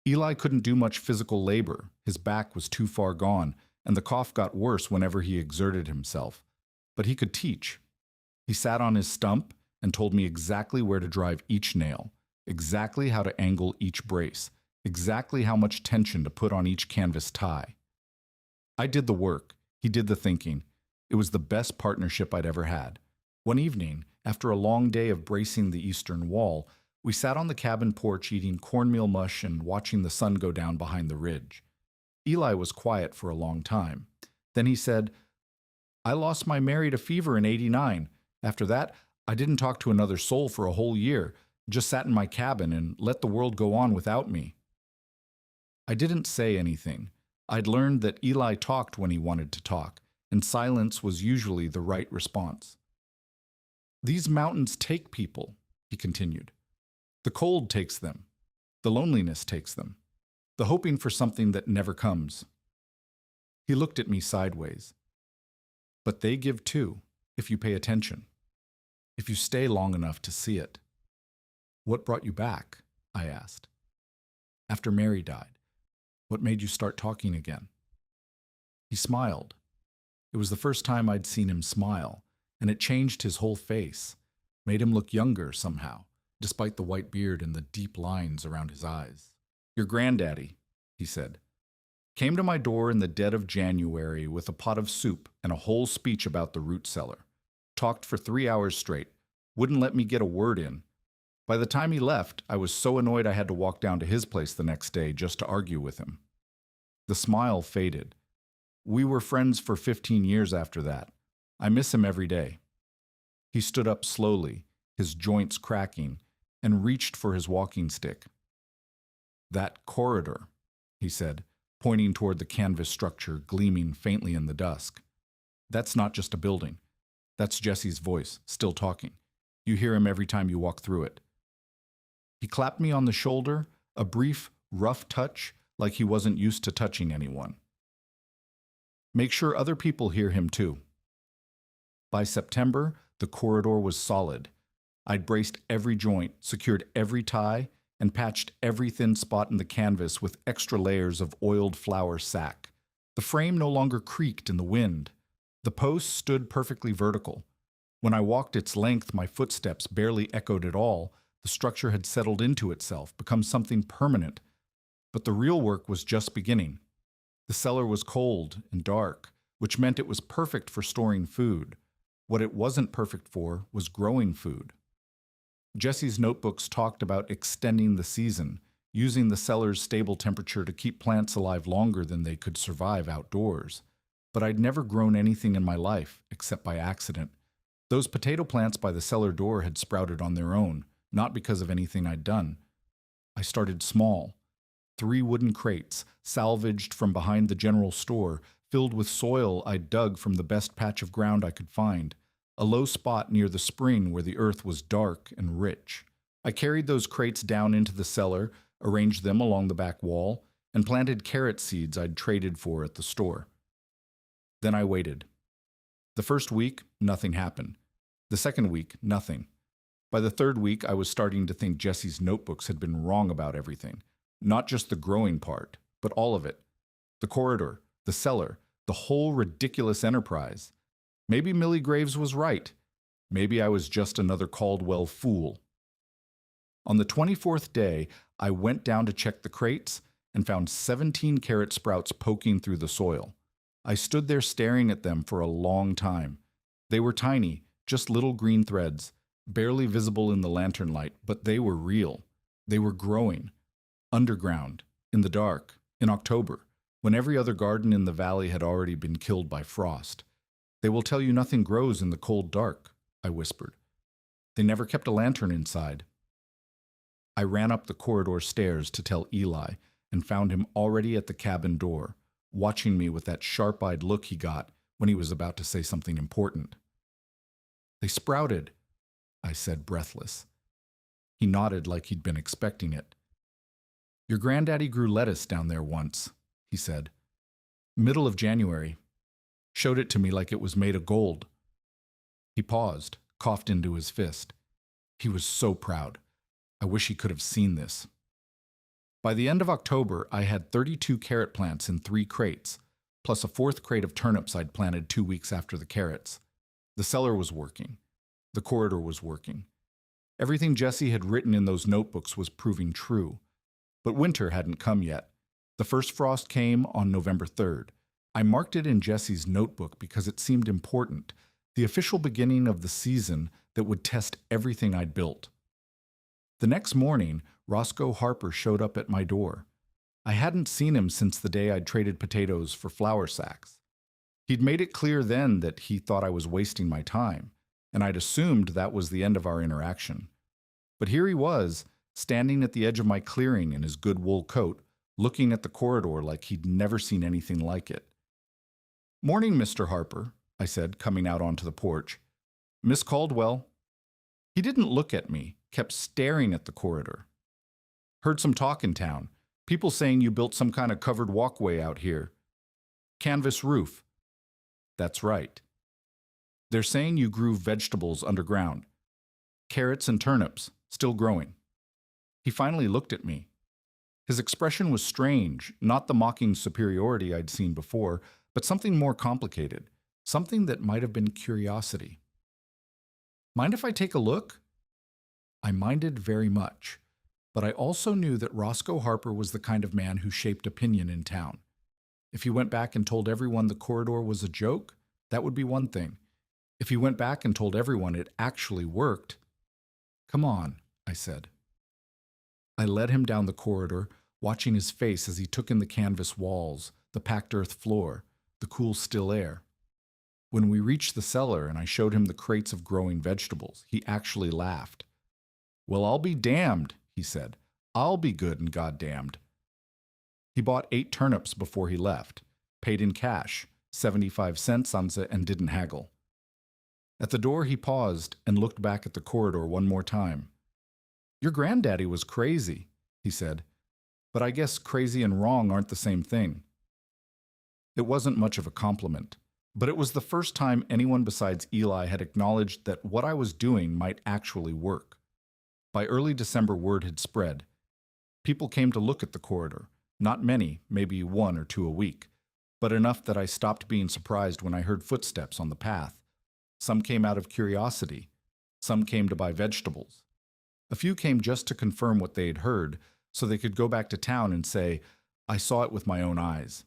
Eli couldn't do much physical labor. His back was too far gone, and the cough got worse whenever he exerted himself. But he could teach. He sat on his stump and told me exactly where to drive each nail, exactly how to angle each brace, exactly how much tension to put on each canvas tie. I did the work. He did the thinking. It was the best partnership I'd ever had. One evening, after a long day of bracing the eastern wall, we sat on the cabin porch eating cornmeal mush and watching the sun go down behind the ridge. Eli was quiet for a long time. Then he said, I lost my Mary to fever in '89. After that, I didn't talk to another soul for a whole year, just sat in my cabin and let the world go on without me. I didn't say anything. I'd learned that Eli talked when he wanted to talk, and silence was usually the right response. These mountains take people, he continued. The cold takes them. The loneliness takes them. The hoping for something that never comes. He looked at me sideways. But they give too, if you pay attention. If you stay long enough to see it. What brought you back? I asked. After Mary died, what made you start talking again? He smiled. It was the first time I'd seen him smile, and it changed his whole face, made him look younger somehow, despite the white beard and the deep lines around his eyes. Your granddaddy, he said, came to my door in the dead of January with a pot of soup and a whole speech about the root cellar. Talked for 3 hours straight, wouldn't let me get a word in. By the time he left, I was so annoyed I had to walk down to his place the next day just to argue with him. The smile faded. We were friends for 15 years after that. I miss him every day. He stood up slowly, his joints cracking, and reached for his walking stick. That corridor, he said, pointing toward the canvas structure gleaming faintly in the dusk. That's not just a building. That's Jesse's voice, still talking. You hear him every time you walk through it. He clapped me on the shoulder, a brief, rough touch, like he wasn't used to touching anyone. Make sure other people hear him too. By September, the corridor was solid. I'd braced every joint, secured every tie, and patched every thin spot in the canvas with extra layers of oiled flour sack. The frame no longer creaked in the wind. The post stood perfectly vertical. When I walked its length, my footsteps barely echoed at all. The structure had settled into itself, become something permanent. But the real work was just beginning. The cellar was cold and dark, which meant it was perfect for storing food. What it wasn't perfect for was growing food. Jesse's notebooks talked about extending the season, using the cellar's stable temperature to keep plants alive longer than they could survive outdoors. But I'd never grown anything in my life, except by accident. Those potato plants by the cellar door had sprouted on their own, not because of anything I'd done. I started small. 3 wooden crates, salvaged from behind the general store, filled with soil I'd dug from the best patch of ground I could find, a low spot near the spring where the earth was dark and rich. I carried those crates down into the cellar, arranged them along the back wall, and planted carrot seeds I'd traded for at the store. Then I waited. The first week, nothing happened. The second week, nothing. By the third week, I was starting to think Jesse's notebooks had been wrong about everything. Not just the growing part, but all of it. The corridor, the cellar, the whole ridiculous enterprise. Maybe Millie Graves was right. Maybe I was just another Caldwell fool. On the 24th day, I went down to check the crates and found 17 carrot sprouts poking through the soil. I stood there staring at them for a long time. They were tiny, just little green threads, barely visible in the lantern light, but they were real. They were growing. Underground, in the dark, in October, when every other garden in the valley had already been killed by frost. They will tell you nothing grows in the cold dark, I whispered. They never kept a lantern inside. I ran up the corridor stairs to tell Eli and found him already at the cabin door, watching me with that sharp-eyed look he got when he was about to say something important. They sprouted, I said, breathless. He nodded like he'd been expecting it. Your granddaddy grew lettuce down there once, he said. Middle of January. Showed it to me like it was made of gold. He paused, coughed into his fist. He was so proud. I wish he could have seen this. By the end of October, I had 32 carrot plants in 3 crates, plus a 4th crate of turnips I'd planted 2 weeks after the carrots. The cellar was working. The corridor was working. Everything Jesse had written in those notebooks was proving true. But winter hadn't come yet. The first frost came on November 3rd. I marked it in Jesse's notebook because it seemed important, the official beginning of the season that would test everything I'd built. The next morning, Roscoe Harper showed up at my door. I hadn't seen him since the day I'd traded potatoes for flour sacks. He'd made it clear then that he thought I was wasting my time. and I'd assumed that was the end of our interaction. But here he was, standing at the edge of my clearing in his good wool coat, looking at the corridor like he'd never seen anything like it. "Morning, Mr. Harper," I said, coming out onto the porch. "Miss Caldwell." He didn't look at me, kept staring at the corridor. "Heard some talk in town. People saying you built some kind of covered walkway out here. Canvas roof." "That's right." "They're saying you grew vegetables underground. Carrots and turnips, still growing." He finally looked at me. His expression was strange, not the mocking superiority I'd seen before, but something more complicated, something that might have been curiosity. "Mind if I take a look?" I minded very much, but I also knew that Roscoe Harper was the kind of man who shaped opinion in town. If he went back and told everyone the corridor was a joke, that would be one thing. If he went back and told everyone it actually worked— "Come on," I said. I led him down the corridor, watching his face as he took in the canvas walls, the packed earth floor, the cool still air. When we reached the cellar and I showed him the crates of growing vegetables, he actually laughed. "Well, I'll be damned," he said. "I'll be good and goddamned." He bought 8 turnips before he left, paid in cash, 75 cents and didn't haggle. At the door he paused and looked back at the corridor one more time. "Your granddaddy was crazy," he said, "but I guess crazy and wrong aren't the same thing." It wasn't much of a compliment, but it was the first time anyone besides Eli had acknowledged that what I was doing might actually work. By early December, word had spread. People came to look at the corridor, not many, maybe 1 or 2 a week, but enough that I stopped being surprised when I heard footsteps on the path. Some came out of curiosity. Some came to buy vegetables. A few came just to confirm what they had heard, so they could go back to town and say, "I saw it with my own eyes."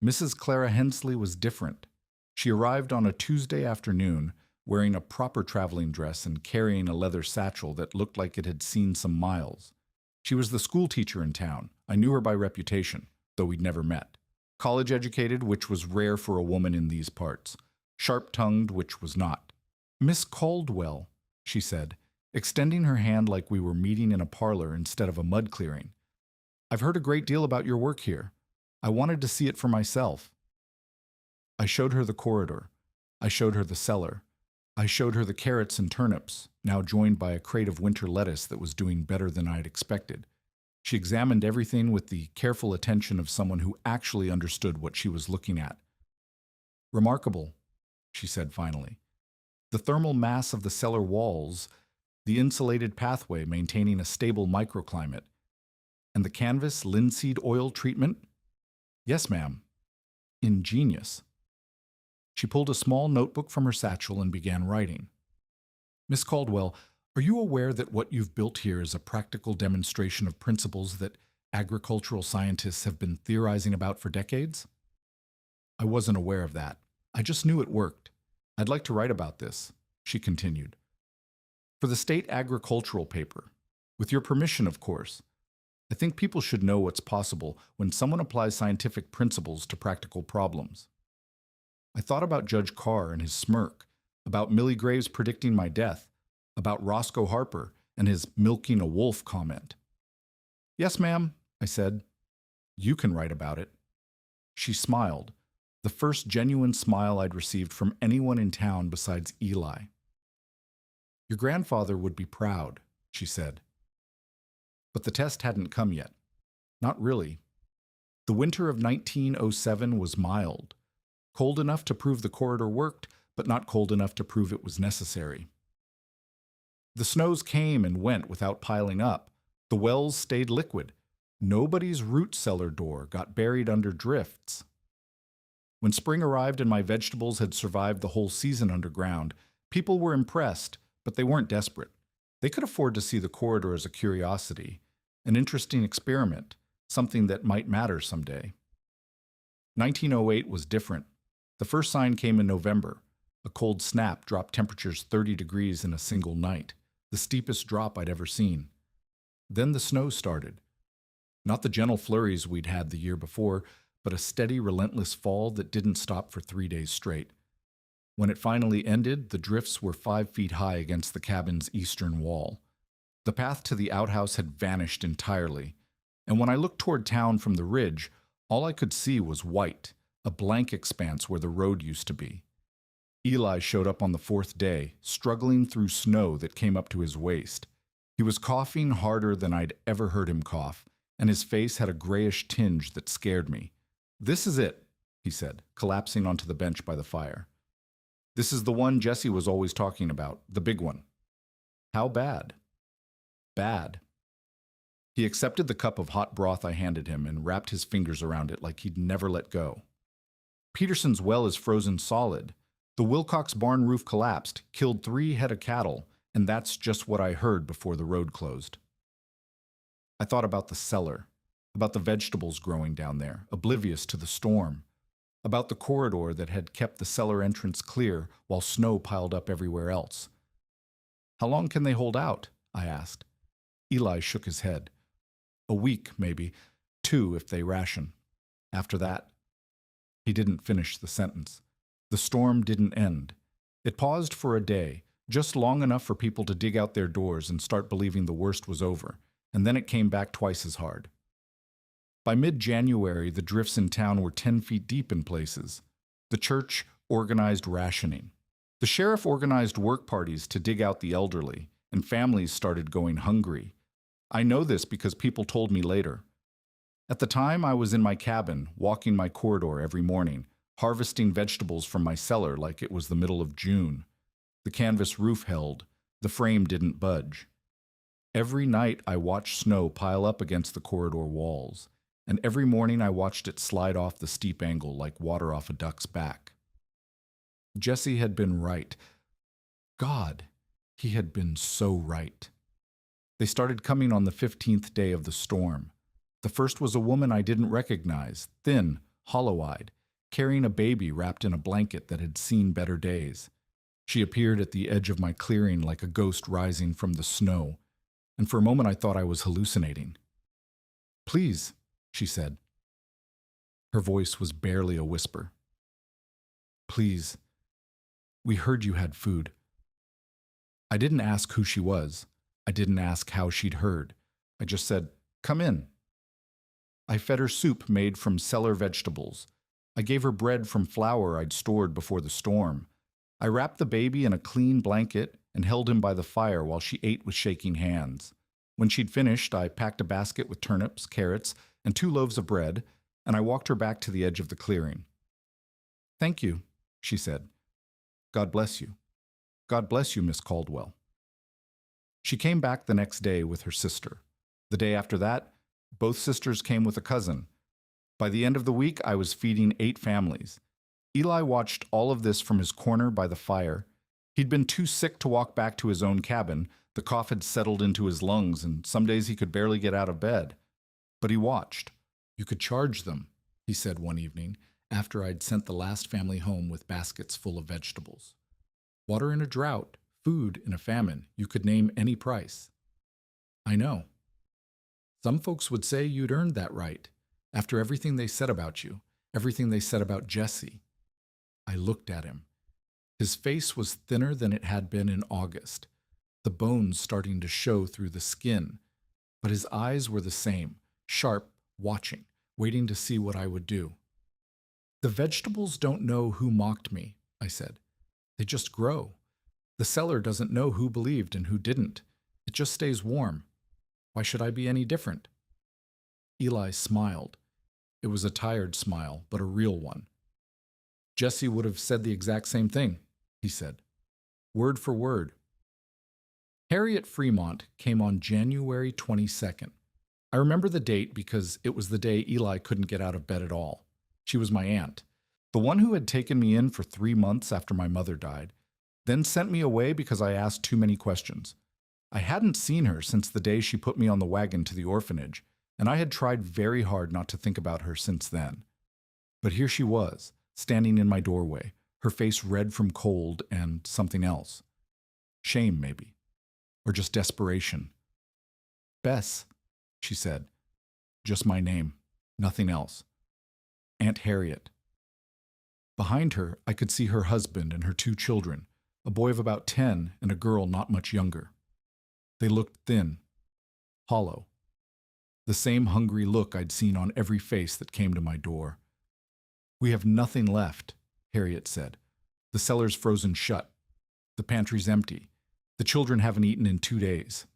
Mrs. Clara Hensley was different. She arrived on a Tuesday afternoon, wearing a proper traveling dress and carrying a leather satchel that looked like it had seen some miles. She was the school teacher in town. I knew her by reputation, though we'd never met. College educated, which was rare for a woman in these parts. Sharp-tongued, which was not. "Miss Caldwell," she said, extending her hand like we were meeting in a parlor instead of a mud clearing. "I've heard a great deal about your work here. I wanted to see it for myself." I showed her the corridor. I showed her the cellar. I showed her the carrots and turnips, now joined by a crate of winter lettuce that was doing better than I'd expected. She examined everything with the careful attention of someone who actually understood what she was looking at. "Remarkable," she said finally. "The thermal mass of the cellar walls, the insulated pathway maintaining a stable microclimate, and the canvas linseed oil treatment? Yes, ma'am. Ingenious." She pulled a small notebook from her satchel and began writing. "Miss Caldwell, are you aware that what you've built here is a practical demonstration of principles that agricultural scientists have been theorizing about for decades?" I wasn't aware of that. I just knew it worked. "I'd like to write about this," she continued. "For the state agricultural paper. With your permission, of course. I think people should know what's possible when someone applies scientific principles to practical problems." I thought about Judge Carr and his smirk, about Millie Graves predicting my death, about Roscoe Harper and his milking a wolf comment. "Yes, ma'am," I said. "You can write about it." She smiled, the first genuine smile I'd received from anyone in town besides Eli. "Your grandfather would be proud," she said. But the test hadn't come yet. Not really. The winter of 1907 was mild. Cold enough to prove the corridor worked, but not cold enough to prove it was necessary. The snows came and went without piling up. The wells stayed liquid. Nobody's root cellar door got buried under drifts. When spring arrived and my vegetables had survived the whole season underground, people were impressed, but they weren't desperate. They could afford to see the corridor as a curiosity, an interesting experiment, something that might matter someday. 1908 was different. The first sign came in November. A cold snap dropped temperatures 30 degrees in a single night, the steepest drop I'd ever seen. Then the snow started. Not the gentle flurries we'd had the year before, but a steady, relentless fall that didn't stop for 3 days straight. When it finally ended, the drifts were 5 feet high against the cabin's eastern wall. The path to the outhouse had vanished entirely, and when I looked toward town from the ridge, all I could see was white, a blank expanse where the road used to be. Eli showed up on the fourth day, struggling through snow that came up to his waist. He was coughing harder than I'd ever heard him cough, and his face had a grayish tinge that scared me. "This is it," he said, collapsing onto the bench by the fire. "This is the one Jesse was always talking about, the big one." "How bad?" "Bad." He accepted the cup of hot broth I handed him and wrapped his fingers around it like he'd never let go. "Peterson's well is frozen solid. The Wilcox barn roof collapsed, killed 3 head of cattle, and that's just what I heard before the road closed." I thought about the cellar, about the vegetables growing down there, oblivious to the storm, about the corridor that had kept the cellar entrance clear while snow piled up everywhere else. "How long can they hold out?" I asked. Eli shook his head. "A week, maybe. 2 if they ration. After that—" He didn't finish the sentence. The storm didn't end. It paused for a day, just long enough for people to dig out their doors and start believing the worst was over, and then it came back twice as hard. By mid-January, the drifts in town were 10 feet deep in places. The church organized rationing. The sheriff organized work parties to dig out the elderly, and families started going hungry. I know this because people told me later. At the time, I was in my cabin, walking my corridor every morning, harvesting vegetables from my cellar like it was the middle of June. The canvas roof held. The frame didn't budge. Every night I watched snow pile up against the corridor walls, and every morning I watched it slide off the steep angle like water off a duck's back. Jesse had been right. God, he had been so right. They started coming on the 15th day of the storm. The first was a woman I didn't recognize, thin, hollow-eyed, carrying a baby wrapped in a blanket that had seen better days. She appeared at the edge of my clearing like a ghost rising from the snow, and for a moment I thought I was hallucinating. "Please," she said. Her voice was barely a whisper. "Please, we heard you had food." I didn't ask who she was. I didn't ask how she'd heard. I just said, "Come in." I fed her soup made from cellar vegetables. I gave her bread from flour I'd stored before the storm. I wrapped the baby in a clean blanket and held him by the fire while she ate with shaking hands. When she'd finished, I packed a basket with turnips, carrots, and 2 loaves of bread, and I walked her back to the edge of the clearing. "Thank you," she said. "God bless you. God bless you, Miss Caldwell." She came back the next day with her sister. The day after that, both sisters came with a cousin. By the end of the week, I was feeding 8 families. Eli watched all of this from his corner by the fire. He'd been too sick to walk back to his own cabin. The cough had settled into his lungs, and some days he could barely get out of bed. But he watched. "You could charge them," he said one evening, after I'd sent the last family home with baskets full of vegetables. "Water in a drought, food in a famine, you could name any price." "I know. Some folks would say you'd earned that right, after everything they said about you, everything they said about Jesse." I looked at him. His face was thinner than it had been in August, the bones starting to show through the skin, but his eyes were the same, sharp, watching, waiting to see what I would do. "The vegetables don't know who mocked me," I said. "They just grow. The cellar doesn't know who believed and who didn't. It just stays warm. Why should I be any different?" Eli smiled. It was a tired smile, but a real one. "Jesse would have said the exact same thing," he said. "Word for word." Harriet Fremont came on January 22nd. I remember the date because it was the day Eli couldn't get out of bed at all. She was my aunt, the one who had taken me in for 3 months after my mother died, then sent me away because I asked too many questions. I hadn't seen her since the day she put me on the wagon to the orphanage, and I had tried very hard not to think about her since then. But here she was, standing in my doorway, her face red from cold and something else. Shame, maybe. Or just desperation. "Bess," she said. Just my name, nothing else. "Aunt Harriet." Behind her, I could see her husband and her 2 children, a boy of about 10 and a girl not much younger. They looked thin, hollow, the same hungry look I'd seen on every face that came to my door. "We have nothing left," Harriet said. "The cellar's frozen shut. The pantry's empty. The children haven't eaten in 2 days."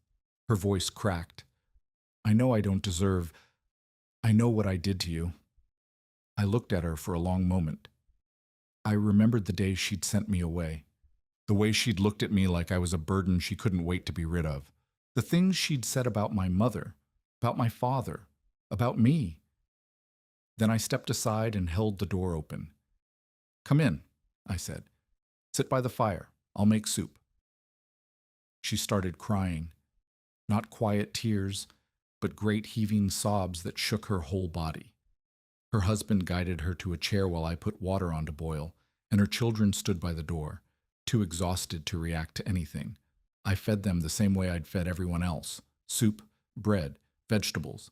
Her voice cracked. "I know I don't deserve. I know what I did to you." I looked at her for a long moment. I remembered the day she'd sent me away, the way she'd looked at me like I was a burden she couldn't wait to be rid of, the things she'd said about my mother, about my father, about me. Then I stepped aside and held the door open. "Come in," I said. "Sit by the fire. I'll make soup." She started crying, not quiet tears, but great heaving sobs that shook her whole body. Her husband guided her to a chair while I put water on to boil, and her children stood by the door, too exhausted to react to anything. I fed them the same way I'd fed everyone else: soup, bread, vegetables.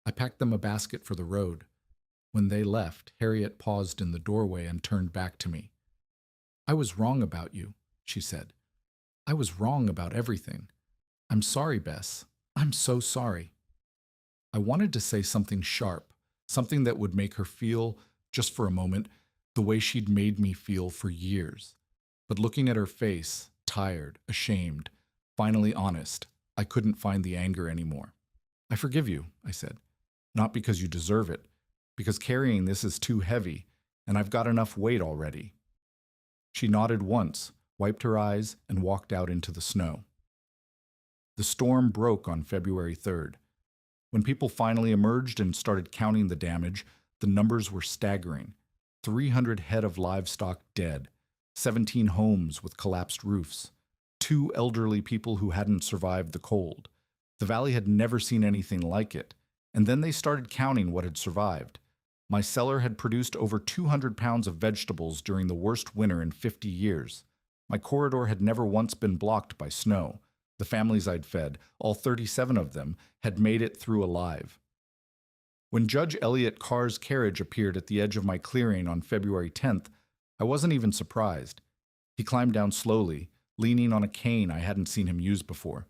I packed them a basket for the road. When they left, Harriet paused in the doorway and turned back to me. "I was wrong about you," she said. "I was wrong about everything. I'm sorry, Bess. I'm so sorry." I wanted to say something sharp, something that would make her feel, just for a moment, the way she'd made me feel for years. But looking at her face, tired, ashamed, finally honest, I couldn't find the anger anymore. "I forgive you," I said. "Not because you deserve it, because carrying this is too heavy, and I've got enough weight already." She nodded once, wiped her eyes, and walked out into the snow. The storm broke on February 3rd. When people finally emerged and started counting the damage, the numbers were staggering. 300 head of livestock dead, 17 homes with collapsed roofs, 2 elderly people who hadn't survived the cold. The valley had never seen anything like it, and then they started counting what had survived. My cellar had produced over 200 pounds of vegetables during the worst winter in 50 years. My corridor had never once been blocked by snow. The families I'd fed, all 37 of them, had made it through alive. When Judge Elliot Carr's carriage appeared at the edge of my clearing on February 10th, I wasn't even surprised. He climbed down slowly, leaning on a cane I hadn't seen him use before.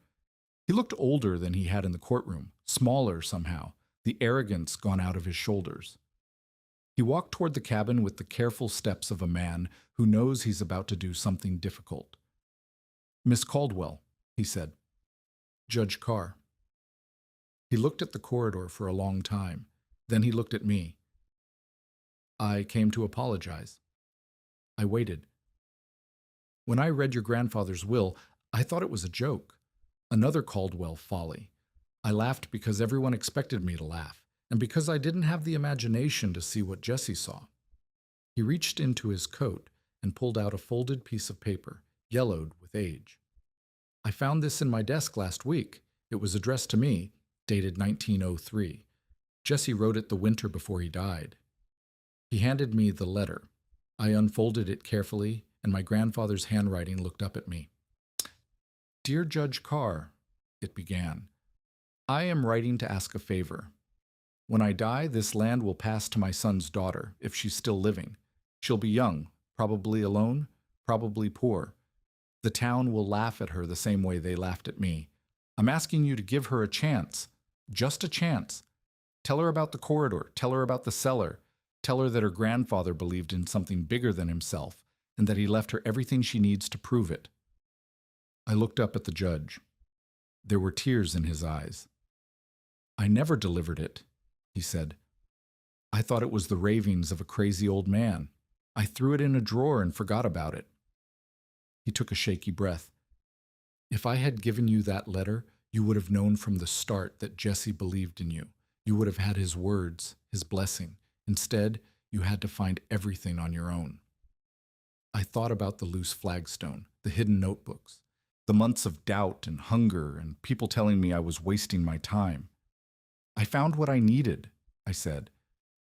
He looked older than he had in the courtroom, smaller somehow, the arrogance gone out of his shoulders. He walked toward the cabin with the careful steps of a man who knows he's about to do something difficult. "Miss Caldwell," he said. "Judge Carr." He looked at the corridor for a long time. Then he looked at me. "I came to apologize." I waited. "When I read your grandfather's will, I thought it was a joke. Another Caldwell folly. I laughed because everyone expected me to laugh, and because I didn't have the imagination to see what Jesse saw." He reached into his coat and pulled out a folded piece of paper, yellowed with age. "I found this in my desk last week. It was addressed to me, dated 1903. Jesse wrote it the winter before he died." He handed me the letter. I unfolded it carefully, and my grandfather's handwriting looked up at me. "Dear Judge Carr," it began, "I am writing to ask a favor. When I die, this land will pass to my son's daughter, if she's still living. She'll be young, probably alone, probably poor. The town will laugh at her the same way they laughed at me. I'm asking you to give her a chance, just a chance. Tell her about the corridor, tell her about the cellar, tell her that her grandfather believed in something bigger than himself, and that he left her everything she needs to prove it." I looked up at the judge. There were tears in his eyes. "I never delivered it," he said. "I thought it was the ravings of a crazy old man. I threw it in a drawer and forgot about it." He took a shaky breath. "If I had given you that letter, you would have known from the start that Jesse believed in you. You would have had his words, his blessing. Instead, you had to find everything on your own." I thought about the loose flagstone, the hidden notebooks, the months of doubt and hunger and people telling me I was wasting my time. "I found what I needed," I said,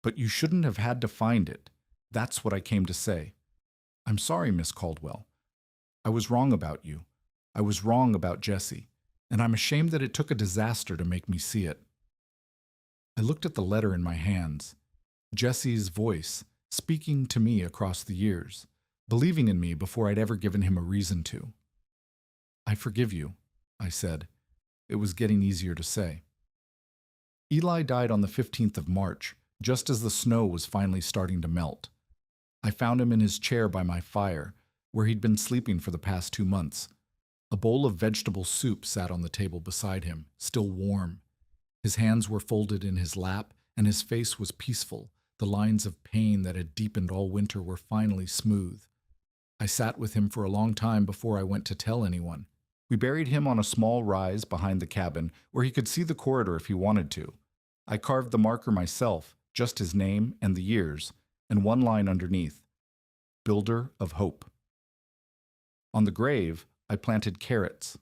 "but you shouldn't have had to find it. That's what I came to say. I'm sorry, Miss Caldwell. I was wrong about you. I was wrong about Jesse, and I'm ashamed that it took a disaster to make me see it." I looked at the letter in my hands. Jesse's voice, speaking to me across the years, believing in me before I'd ever given him a reason to. "I forgive you," I said. It was getting easier to say. Eli died on the 15th of March, just as the snow was finally starting to melt. I found him in his chair by my fire, where he'd been sleeping for the past 2 months. A bowl of vegetable soup sat on the table beside him, still warm. His hands were folded in his lap, and his face was peaceful. The lines of pain that had deepened all winter were finally smooth. I sat with him for a long time before I went to tell anyone. We buried him on a small rise behind the cabin, where he could see the corridor if he wanted to. I carved the marker myself, just his name and the years, and one line underneath: Builder of Hope. On the grave, I planted carrots,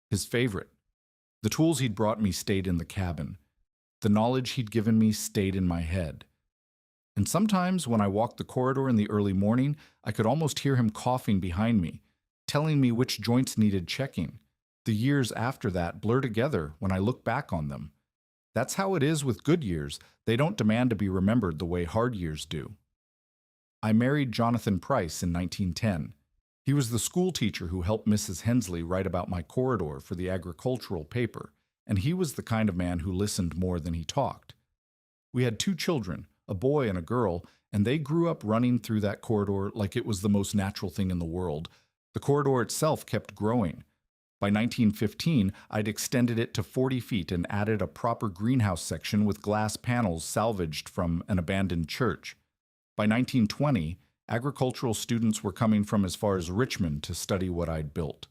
his favorite. The tools he'd brought me stayed in the cabin. The knowledge he'd given me stayed in my head. And sometimes, when I walked the corridor in the early morning, I could almost hear him coughing behind me, telling me which joints needed checking. The years after that blur together when I look back on them. That's how it is with good years. They don't demand to be remembered the way hard years do. I married Jonathan Price in 1910. He was the school teacher who helped Mrs. Hensley write about my corridor for the agricultural paper, and he was the kind of man who listened more than he talked. We had 2 children, a boy and a girl, and they grew up running through that corridor like it was the most natural thing in the world. The corridor itself kept growing. By 1915, I'd extended it to 40 feet and added a proper greenhouse section with glass panels salvaged from an abandoned church. By 1920, agricultural students were coming from as far as Richmond to study what I'd built.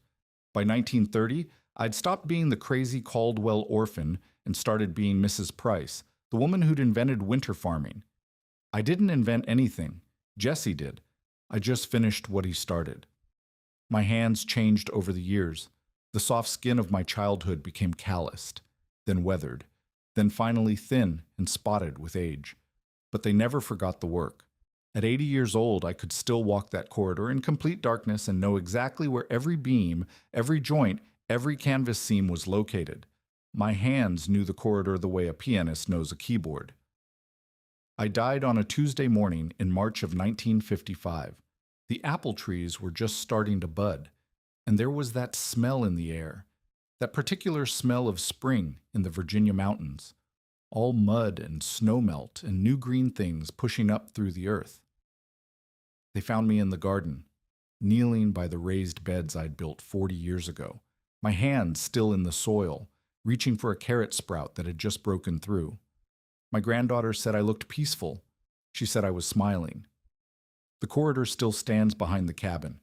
By 1930, I'd stopped being the crazy Caldwell orphan and started being Mrs. Price, the woman who'd invented winter farming. I didn't invent anything. Jesse did. I just finished what he started. My hands changed over the years. The soft skin of my childhood became calloused, then weathered, then finally thin and spotted with age. But they never forgot the work. At 80 years old, I could still walk that corridor in complete darkness and know exactly where every beam, every joint, every canvas seam was located. My hands knew the corridor the way a pianist knows a keyboard. I died on a Tuesday morning in March of 1955. The apple trees were just starting to bud, and there was that smell in the air, that particular smell of spring in the Virginia mountains, all mud and snowmelt and new green things pushing up through the earth. They found me in the garden, kneeling by the raised beds I'd built 40 years ago, my hands still in the soil, reaching for a carrot sprout that had just broken through. My granddaughter said I looked peaceful. She said I was smiling. The corridor still stands behind the cabin.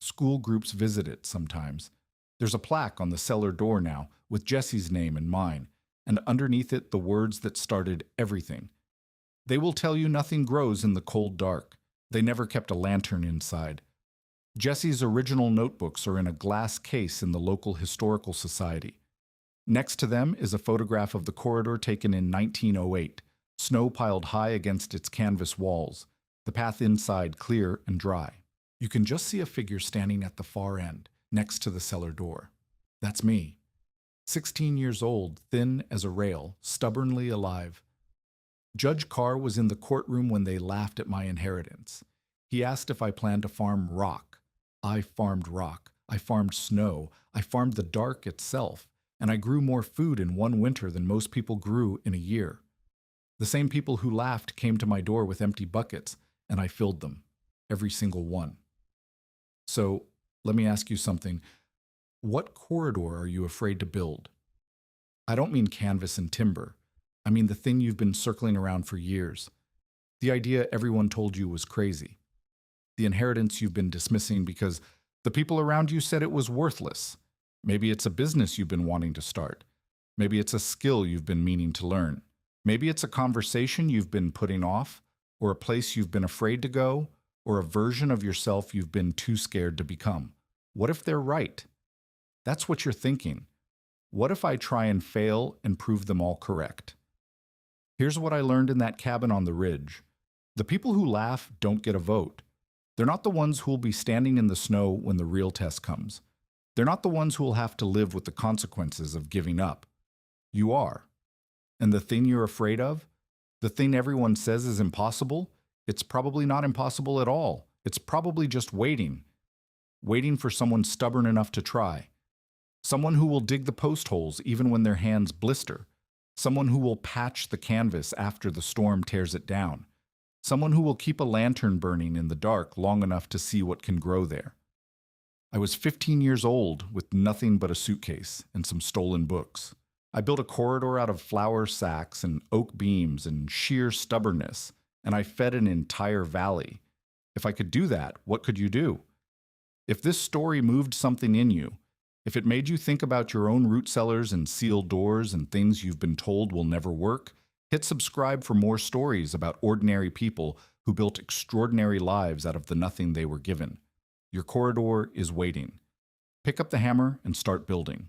School groups visit it sometimes. There's a plaque on the cellar door now with Jesse's name and mine, and underneath it the words that started everything. They will tell you nothing grows in the cold dark. They never kept a lantern inside. Jesse's original notebooks are in a glass case in the local historical society. Next to them is a photograph of the corridor taken in 1908, snow piled high against its canvas walls, the path inside clear and dry. You can just see a figure standing at the far end, next to the cellar door. That's me. 16 years old, thin as a rail, stubbornly alive. Judge Carr was in the courtroom when they laughed at my inheritance. He asked if I planned to farm rock. I farmed rock. I farmed snow. I farmed the dark itself. And I grew more food in one winter than most people grew in a year. The same people who laughed came to my door with empty buckets, and I filled them, every single one. So, let me ask you something. What corridor are you afraid to build? I don't mean canvas and timber. I mean the thing you've been circling around for years. The idea everyone told you was crazy. The inheritance you've been dismissing because the people around you said it was worthless. Maybe it's a business you've been wanting to start. Maybe it's a skill you've been meaning to learn. Maybe it's a conversation you've been putting off, or a place you've been afraid to go, or a version of yourself you've been too scared to become. What if they're right? That's what you're thinking. What if I try and fail and prove them all correct? Here's what I learned in that cabin on the ridge. The people who laugh don't get a vote. They're not the ones who'll be standing in the snow when the real test comes. They're not the ones who will have to live with the consequences of giving up. You are. And the thing you're afraid of, the thing everyone says is impossible, It's probably not impossible at all. It's probably just waiting, waiting for someone stubborn enough to try. Someone who will dig the post holes even when their hands blister. Someone who will patch the canvas after the storm tears it down. Someone who will keep a lantern burning in the dark long enough to see what can grow there. I was 15 years old with nothing but a suitcase and some stolen books. I built a corridor out of flour sacks and oak beams and sheer stubbornness, and I fed an entire valley. If I could do that, what could you do? If this story moved something in you, if it made you think about your own root cellars and sealed doors and things you've been told will never work, hit subscribe for more stories about ordinary people who built extraordinary lives out of the nothing they were given. Your corridor is waiting. Pick up the hammer and start building.